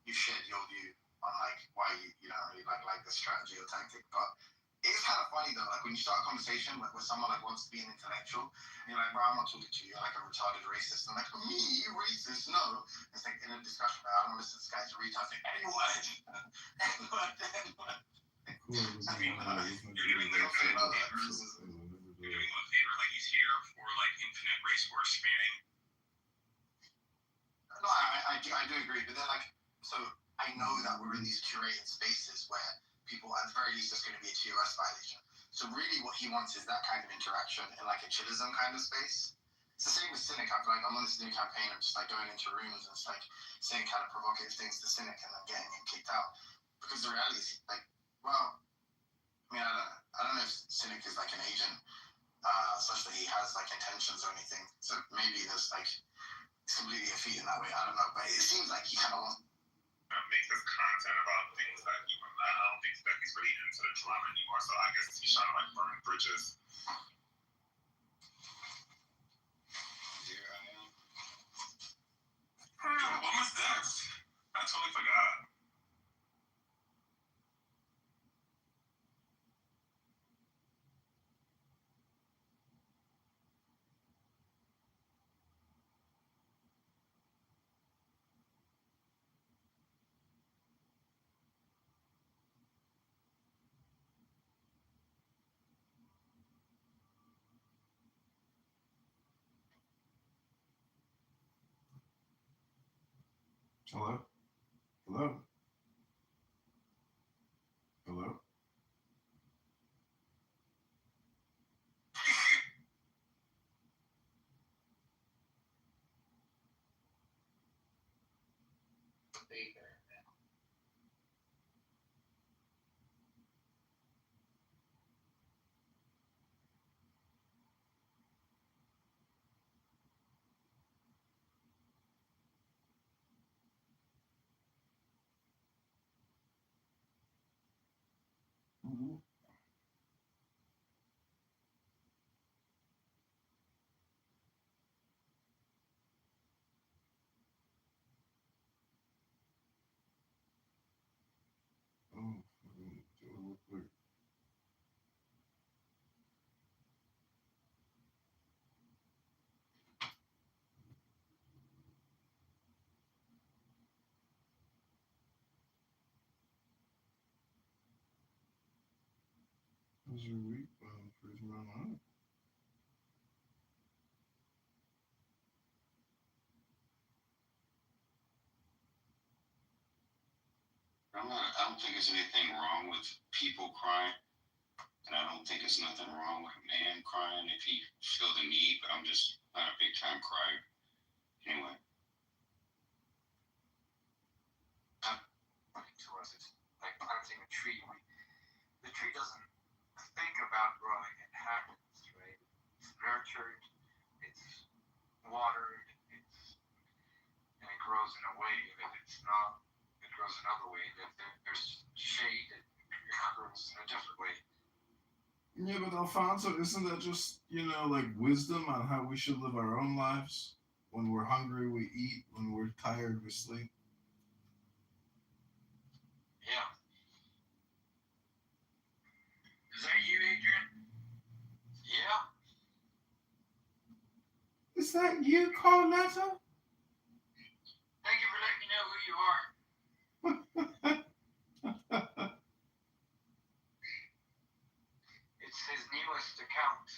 you shared your view on, like, why you don't really like the strategy or tactic, but it's kind of funny though, like, when you start a conversation with someone like wants to be an intellectual, and you're like, bro, I'm not talking to you, you're like a retarded racist. I'm like, me, you racist? No. It's like in a discussion, I don't listen to this guy's a retard. It's like, N-word. I mean, you're doing the favor. You're doing him a favor. Like, he's here for like infinite race war screaming. No, I do agree, but then like, so I know that we're in these curated spaces where people, at the very least, there's going to be a TOS violation. So really what he wants is that kind of interaction in like a chillism kind of space. It's the same with Cynic. I'm on this new campaign of just like going into rooms and it's like saying kind of provocative things to Cynic and then getting him kicked out. Because the reality is like, well, I mean, I don't know if Cynic is like an agent such that he has like intentions or anything. So maybe there's like, it's completely a feat in that way. I don't know, but it seems like he kind of wants make his content about things that he was not. I don't think that he's really into the drama anymore. So I guess he's trying to like burn bridges. Here I am. Yo, what was this? I totally forgot. Hello? Hello? Hello? Mm-hmm. Oh, do it real quick. How's your week? Pretty well, huh? I don't think there's anything wrong with people crying, and I don't think there's nothing wrong with a man crying if he feel the need. But I'm just not a big time crier. Anyway, Looking towards it, like planting a tree. The tree doesn't think about growing, it happens, right? It's nurtured, it's watered, and it grows in a way. If it's not, it grows another way. If there's shade, it grows in a different way. Yeah, but Alfonso, isn't that just, like wisdom on how we should live our own lives? When we're hungry, we eat. When we're tired, we sleep. Yeah. Is that you, Adrian? Yeah. Is that you, Carletta? Thank you for letting me know who you are. It's his newest account.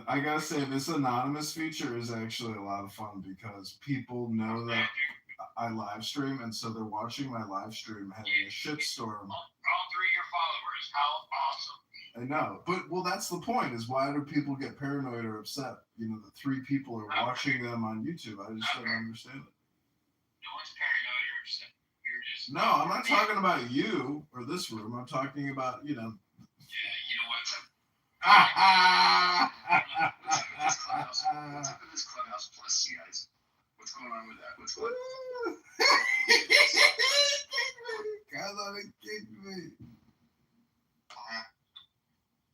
I gotta say, this anonymous feature is actually a lot of fun because people know that I live stream, and so they're watching my live stream having a shitstorm. All three of your followers. How awesome. I know, but that's the point. Is why do people get paranoid or upset? The 3 people are watching them on YouTube. I just don't understand it. No one's paranoid or upset. You're just. No, I'm not talking about you or this room. I'm talking about Yeah, you know what's up. What's up with this Clubhouse Plus, you guys? What's going on with that? What's going on? Carla kicked me.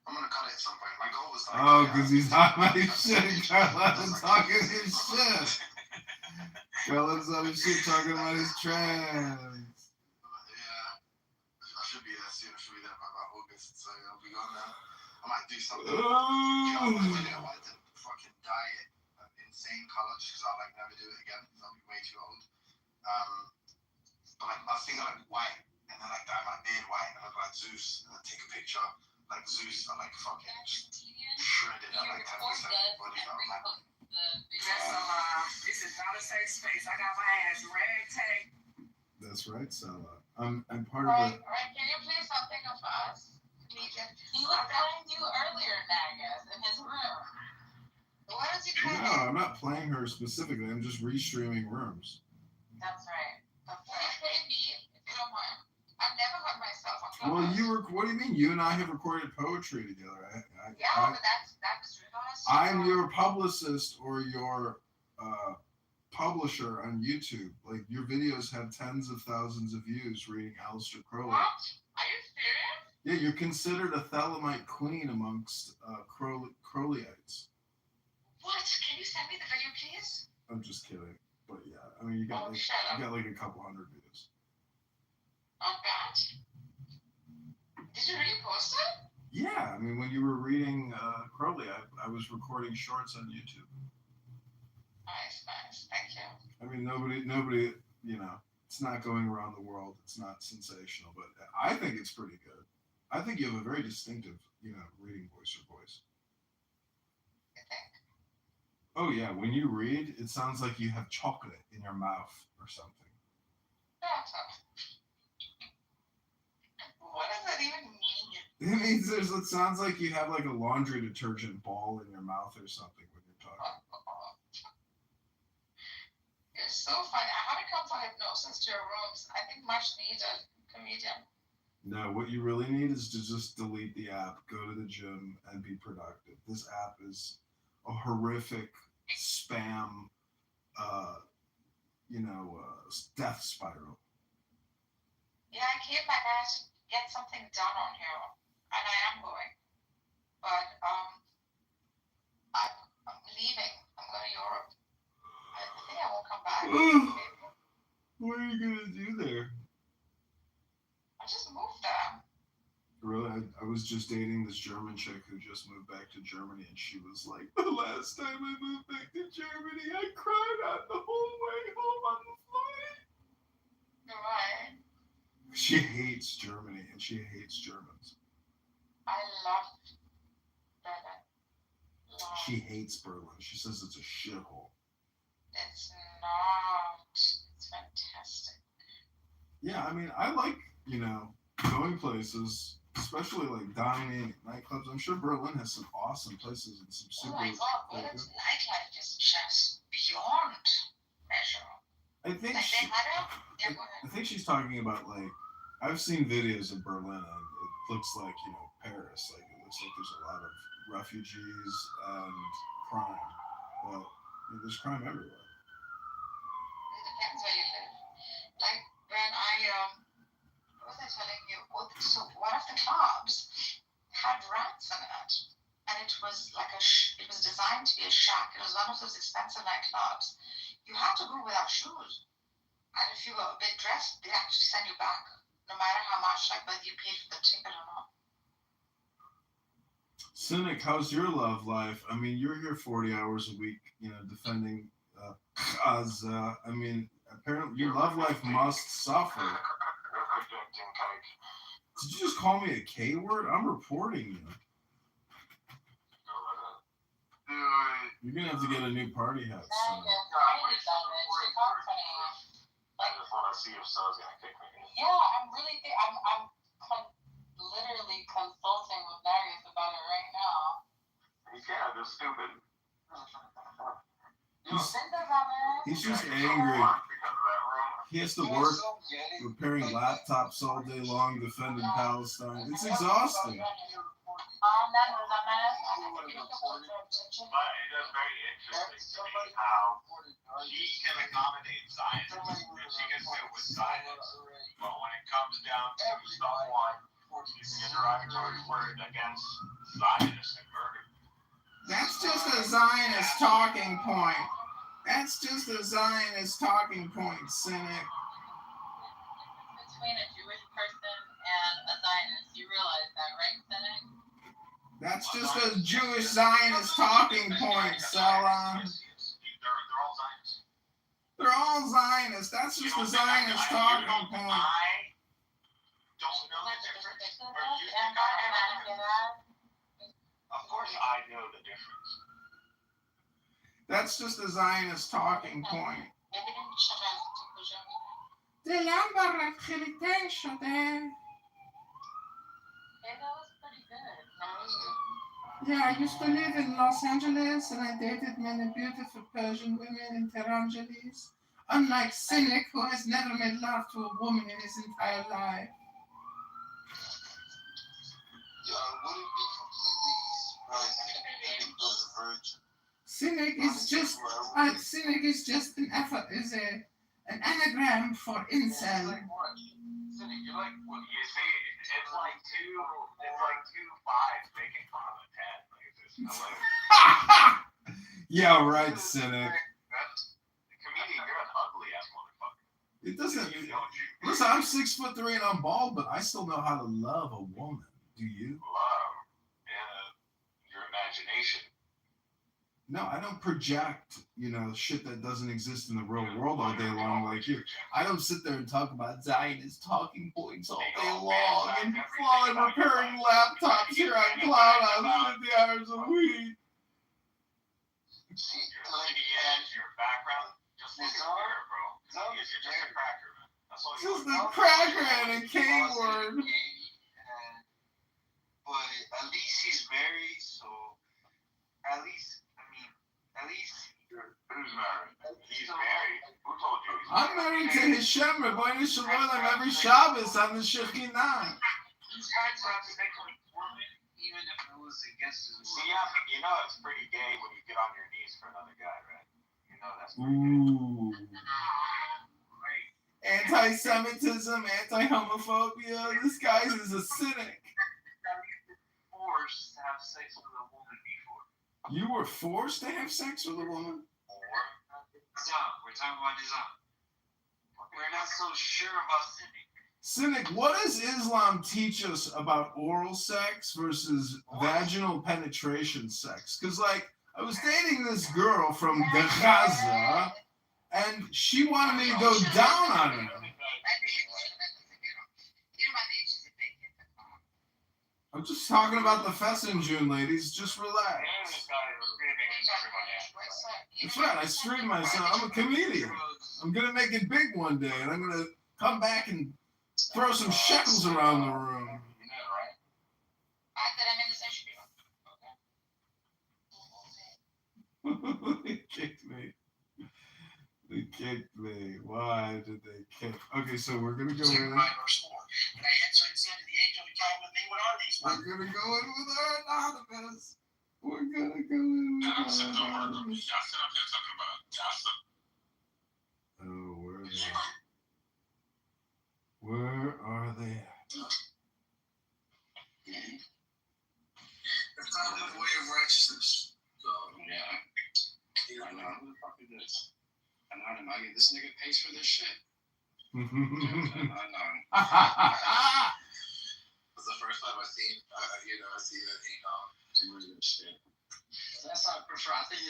I'm gonna cut it at some point. My goal is to. Oh, because he's talking about his shit. Carla's talking his shit. Carla's on his shit talking about his trans. Yeah. I should be there soon. I should be there by about August. So I'll be gone now. I might do something. You know, I wanted to fucking dye it an insane color just because I'll like never do it again because I'll be way too old. But like I was thinking like white and then like dye my beard white and look like Zeus and then take a picture like Zeus and like fucking just shred it at like 10% body fat. This is not a safe space. I got my ass rag tagged. That's right, Sala. I'm part of Right, can you please us. He was playing you earlier, Nagas, in his room. What is he playing? No, I'm not playing her specifically. I'm just restreaming rooms. That's right. That's right. You play me if you don't mind. I've never heard myself on Well, Clubhouse. what do you mean? You and I have recorded poetry together. But that was realized. I'm your publicist or your publisher on YouTube. Like, your videos have tens of thousands of views reading Aleister Crowley. What? Are you serious? Yeah, you're considered a Thelemite queen amongst Crowleyites. What? Can you send me the video, please? I'm just kidding. But yeah, I mean, you got like a couple hundred views. Not bad. Did you really post it? Yeah, I mean, when you were reading Crowley, I was recording shorts on YouTube. Nice. Thank you. I mean, nobody, it's not going around the world. It's not sensational, but I think it's pretty good. I think you have a very distinctive, reading voice. You think? Oh yeah, when you read, it sounds like you have chocolate in your mouth or something. What does that even mean? It means it sounds like you have like a laundry detergent ball in your mouth or something when you're talking. You're so funny. I haven't come for hypnosis to your rooms. I think much needs a comedian. No, what you really need is to just delete the app, go to the gym, and be productive. This app is a horrific spam, death spiral. Yeah, I came back. I had to get something done on here, and I am going. But I'm leaving. I'm going to Europe. I think I won't come back. What are you gonna do there? I just moved there. Really, I was just dating this German chick who just moved back to Germany, and she was like, the last time I moved back to Germany, I cried out the whole way home on the flight. Right. She hates Germany, and she hates Germans. I love Berlin. She hates Berlin. She says it's a shithole. It's not. It's fantastic. Yeah, I mean, I like, going places, especially like dining, nightclubs. I'm sure Berlin has some awesome places and some super. Oh my God, Berlin's nightlife is just beyond measure. I think I think she's talking about, like, I've seen videos of Berlin, and it looks like, Paris. Like, it looks like there's a lot of refugees and crime. But there's crime everywhere. It depends where you live. Like when what was I telling you? So one of the clubs had rats in it, and it was like it was designed to be a shack. It was one of those expensive nightclubs. You had to go without shoes, and if you were a bit dressed, they actually send you back, no matter how much, like whether you paid for the ticket or not. Cynic, how's your love life? I mean, you're here 40 hours a week, defending Gaza. I mean, apparently your love life must suffer. Did you just call me a K word? I'm reporting you. You're gonna have to get a new party hat soon. I just want to see if So's gonna kick me. Yeah, I'm really. I'm literally consulting with Marius about it right now. You can't. They're stupid. He's just angry. He has to work repairing laptops all day long, defending Palestine. It's exhausting. But it is very interesting to me how she can accommodate Zionists and she can sit with Zionists. But when it comes down to someone using a derogatory word against Zionists and murder. That's just a Zionist talking point. That's just a Zionist talking point, cynic. Between a Jewish person and a Zionist, you realize that, right, cynic? That's just a Jewish Zionist talking point, Salah. They're all Zionists. That's just a Zionist talking point. I don't know the difference. Of course I know the difference. That's just a Zionist talking point. Yeah, I used to live in Los Angeles and I dated many beautiful Persian women in Tehrangeles. Unlike Cynic, who has never made love to a woman in his entire life. Cynic is just an effort, is an anagram for incel. Cynic, you're like, what you see, it's like two fives making fun of a 10. Like, it's just hilarious. Yeah, right, Cynic. Comedian, you're an ugly ass motherfucker. It doesn't. You don't you? Listen, I'm 6'3" and I'm bald, but I still know how to love a woman. Do you? Love, your imagination. No, I don't project, shit that doesn't exist in the real world all day long like you. I don't sit there and talk about Zionist talking points all day long and flying repairing laptops here on Cloud 50 hours a week. Your background, just look at here, bro. You're just a cracker, man. That's all Just a cracker and a K word. But at least he's married, so at least who's married? He's married. Who told you he's I'm married to Hashem, Rabbeinu Shalom, every Shabbos on the Shifty 9. These guys have to make an appointment, even if it was against his will. Yeah, but you know it's pretty gay when you get on your knees for another guy, right? You know that's pretty Ooh. gay. Anti-Semitism, anti-homophobia. This guy is a cynic. Forced to have sex with a woman before. You were forced to have sex with a woman? We're talking about Nizam. We're not so sure about Cynic. Cynic, what does Islam teach us about oral sex versus vaginal penetration sex? Because, I was dating this girl from the Gaza, and she wanted me to go down on her. I'm just talking about the Fessenjun, ladies. Just relax. That's right. I stream myself. I'm a comedian. I'm going to make it big one day, and I'm going to come back and throw some shekels around the room. They kicked me. They kicked me. Why did they kick? Okay, so we're going to go in. We're going to go in with our anonymous. We're going to go in with our anonymous. Oh, where are they? Where are they at? it's not the way of righteousness. So, yeah. I know. Who the fuck is this? I know. This nigga pays for this shit. I know. It's the first time I see that shit. That's how I prefer. I think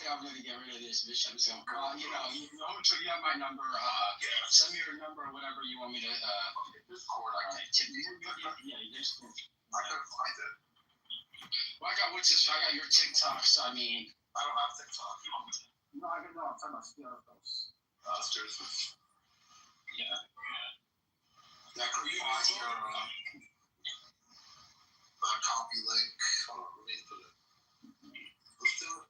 I'm gonna get rid of this bitch. I'm just gonna call. You have my number. Send me your number or whatever you want me to. Discord. I couldn't find it. Well, I got your TikTok. So I mean, I don't have TikTok. no, I don't know. I'm talking about Steelers. Seriously. Yeah. That could be the copy link. Hold on, let me put it. Let's do it.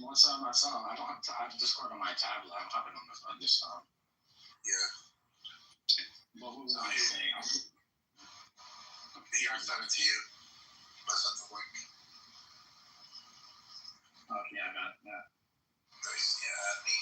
Once on my phone, I don't have to have Discord on my tablet. I don't have it on this phone. Yeah. What was I saying? Here, I sent it to you. I sent the link. Okay, I got that. Nice. Yeah, add me.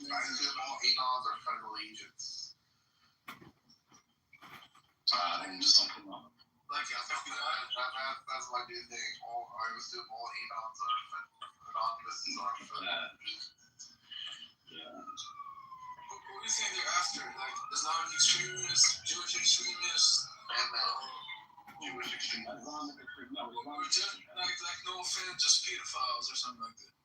I assume all Anons are federal agents. And just don't come up. That's my new thing. I assume all Anons are anonymous. Yeah. What do you think they're after? Like Islamic extremists, Jewish extremists, and Jewish extremists? Or just no offense, just pedophiles or something like that.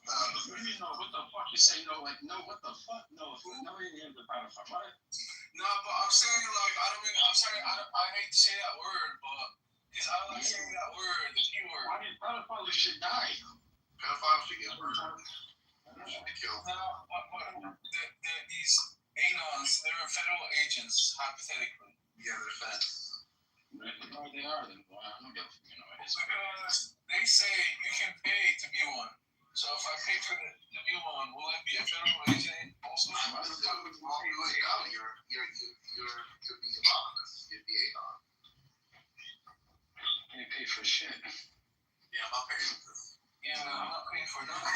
What the fuck you say? No, what the fuck? No, any of the pedophile. What? No, but I'm saying I hate to say that word, but Because I like saying that word, the P word. Why did pedophiles should die? Pedophiles should get murdered. Should be killed. Now, these anons, they're federal agents, hypothetically. Yeah, they're feds. No, they are. Then why I'm not Because they say you can pay to be one. So if I pay for to be one, will I be a federal agent also? You'd be anonymous. You'd be anon. You pay for shit. Yeah, I'm not paying for this. Yeah, I'm not paying for nothing.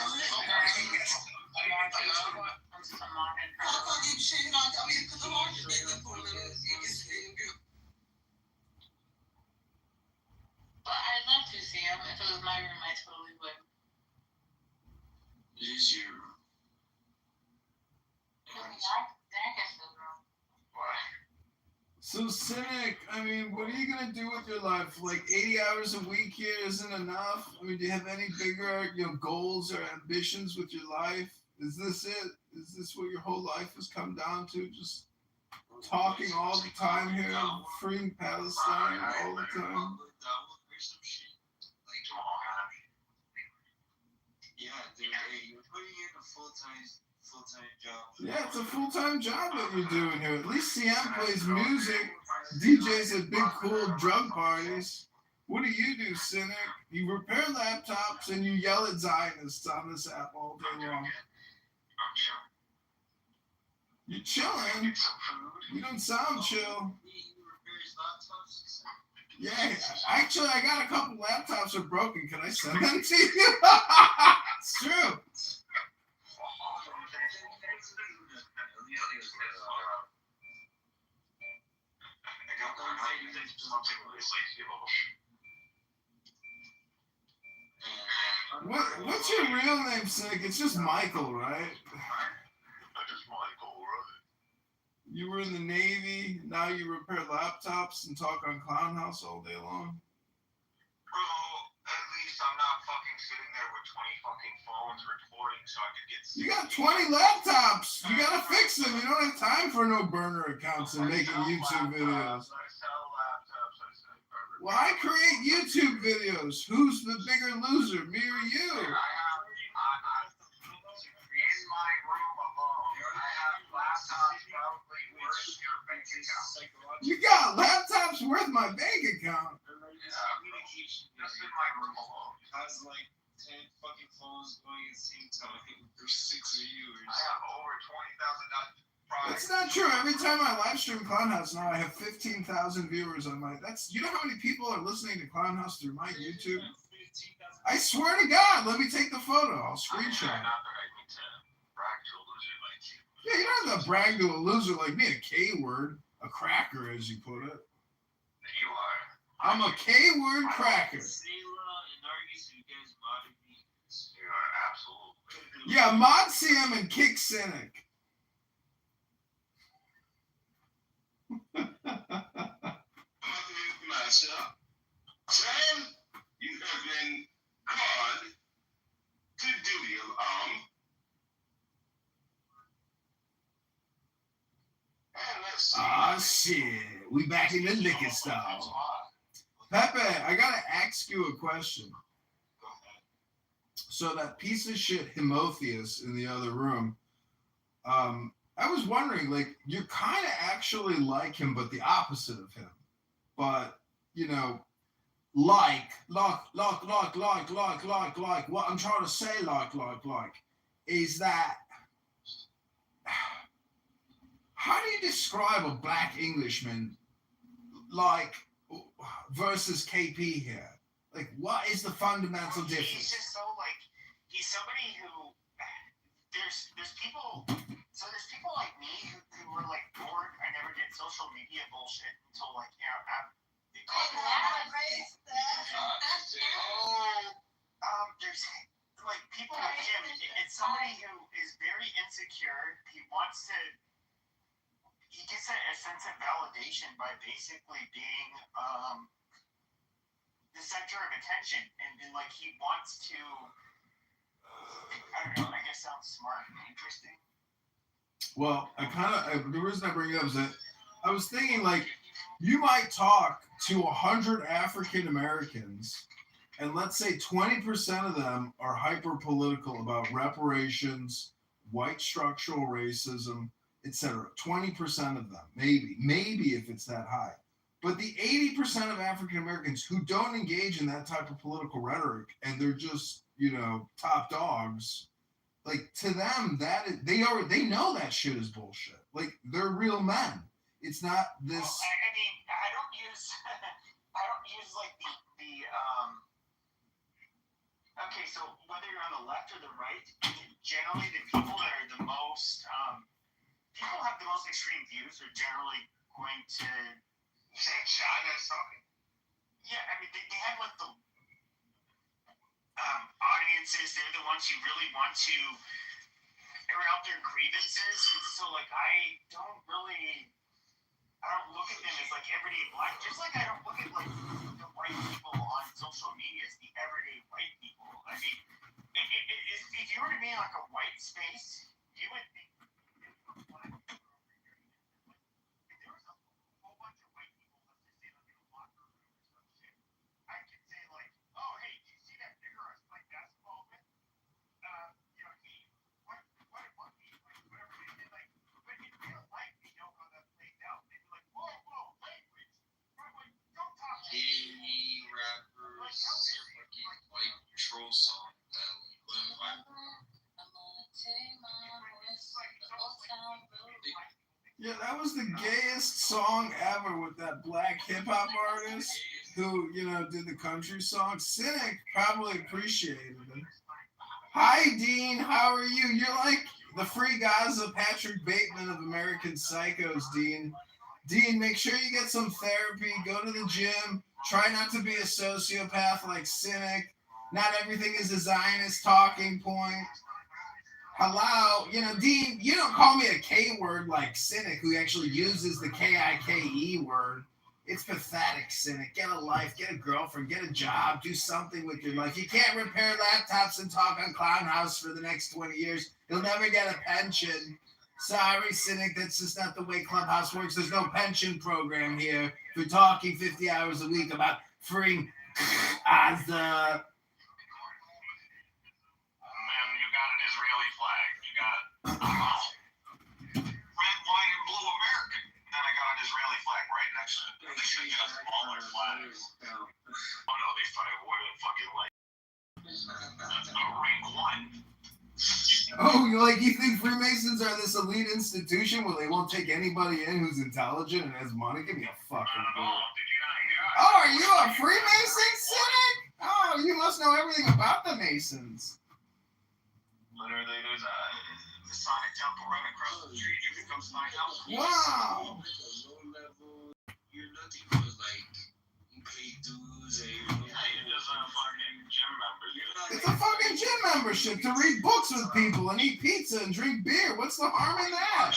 But I'd love to see him. If it was my room, I totally would. It is your room. So Cynic, I mean, what are you gonna do with your life? Like 80 hours a week here isn't enough? I mean, do you have any bigger, goals or ambitions with your life? Is this it? Is this what your whole life has come down to? Just talking all the time here, freeing Palestine all the time? Yeah, dude, hey, you're putting in a full-time job. Yeah, it's a full-time job that you're doing here. At least CM plays music, DJs at big cool drug parties. What do you do, Cynic? You repair laptops and you yell at Zionists on this app all day long. You're chilling. You don't sound chill. Yeah, actually, I got a couple laptops are broken. Can I send them to you? It's true. What's your real name, Cynic? It's just Michael, right? Just Michael, right? You were in the Navy, now you repair laptops and talk on Clown House all day long? Bro, at least I'm not fucking sitting there with 20 fucking phones recording so I could get... You got 20 laptops! You gotta fix them! You don't have time for no burner accounts and making YouTube videos. Well, I create YouTube videos. Who's the bigger loser, me or you? In my room alone, I have laptops probably worth your bank account. You got laptops worth my bank account. Just in my room alone. Has like 10 fucking phones going at the same time. There's 6 viewers. I have over $20,000. That's not true. Every time I live stream Clown House now, I have 15,000 viewers on my... You know how many people are listening to Clown House through my YouTube? I swear to God, let me take the photo. I'll screenshot it. Yeah, you don't have to brag to a loser like me, a K-word, a cracker, as you put it. You are. I'm a K-word cracker. You are absolutely. Yeah, mod CM and kick Cynic. Master, Sam, you have been called to do your and let's see. Ah, shit. We back in the liquor style. Pepe, I gotta ask you a question. So that piece of shit Himotheus in the other room, I was wondering, like, you're kind of actually like him, but the opposite of him. But, what I'm trying to say, is that, how do you describe a black Englishman, versus KP here? Like, what is the fundamental difference? He's just so, he's somebody who, there's people... So there's people like me who were bored. I never did social media bullshit until there's people like him. It's somebody who is very insecure. He gets a sense of validation by basically being the center of attention, and he wants to. I don't know. I guess sounds smart and interesting. Well, the reason I bring it up is that I was thinking, You might talk to 100 African Americans, and let's say 20% of them are hyper political about reparations, white structural racism, etc. 20% of them, maybe if it's that high. But the 80% of African Americans who don't engage in that type of political rhetoric and they're just, top dogs, like to them they know that shit is bullshit. Like they're real men. It's not this. Well, I mean, I don't use like the okay, so whether you're on the left or the right, generally the people that are the most people have the most extreme views are generally going to say China's talking. Yeah, I mean they have like the audiences. They're the ones who really want to air out their grievances, and so like I don't look at them as like everyday black. Just like I don't look at like the white people on social media as the everyday white people. I mean, if you were to be in like a white space, you would think black people are over here. If there was a whole bunch of white people, let's just say like in a locker room or some shit, I could say like, oh hey, do you see that nigger I was playing basketball with? He what he like whatever they did like, but in real life they know how that plays out. They'd be like, whoa, language. Like, don't talk to Gay rappers, like how dare you? fucking white troll song that went viral. Yeah, that was the gayest song ever with that black hip hop artist who, did the country song. Cynic probably appreciated it. Hi, Dean. How are you? You're like the free Gaza Patrick Bateman of American Psychos, Dean. Dean, make sure you get some therapy. Go to the gym. Try not to be a sociopath like Cynic. Not everything is a Zionist talking point. Hello, Dean, you don't call me a K word like Cynic, who actually uses the Kike word. It's pathetic, Cynic. Get a life, get a girlfriend, get a job, do something with your life. You can't repair laptops and talk on Clown House for the next 20 years. You'll never get a pension. Sorry, Cynic, that's just not the way Clubhouse works. There's no pension program here for talking 50 hours a week about freeing Gaza. Israeli flag. You got red, white, and blue American. Then I got an Israeli flag right next to it. They should get a smaller flag. Oh no, they started wearing fucking like rank one. Oh, you think Freemasons are this elite institution where they won't take anybody in who's intelligent and has money? Give me a fucking break. Oh, are you a Freemason, Cynic? Oh, you must know everything about the Masons. Literally, there's a Masonic temple right across the street. You can come to my house. Wow. You're nothing but like you pay dues and You're just a fucking gym member. It's a fucking gym membership to read books with people and eat pizza and drink beer. What's the harm in that?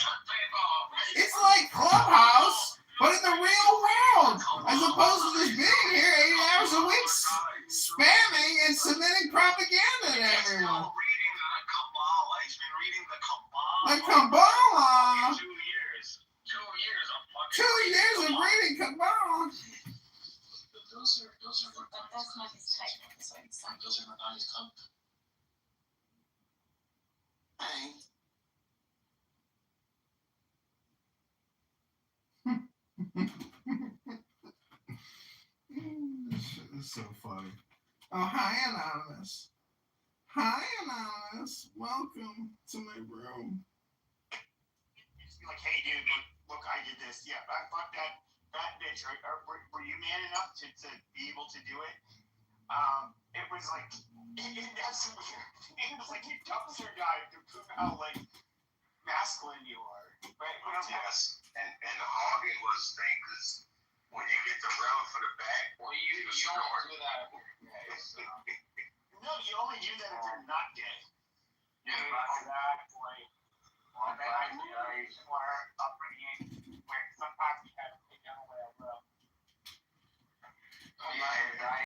It's like Clubhouse, but in the real world, as opposed to just being here 8 hours a week spamming and submitting propaganda to everyone. He's been reading the Kabbalah. The Kabbalah. 2 years. 2 years of reading Kabbalah. those are But that's not his type. That's what he's saying. those are not his comfort. This shit is so funny. Oh, hi, Anonymous. Hi, Anonymous. Welcome to my room. Just be like, hey, dude, look, I did this. Yeah, I fucked that bitch. Were you man enough to be able to do it? It was like, that's weird. It was like you dumpster dive to prove how, like, masculine you are. Right? Yes. And the hogging was the thing, because when you get the relic for the back, You don't do that. No, you only do that if you're not gay. Yeah, exactly. Well, I similar upbringing where sometimes you have to take down a little.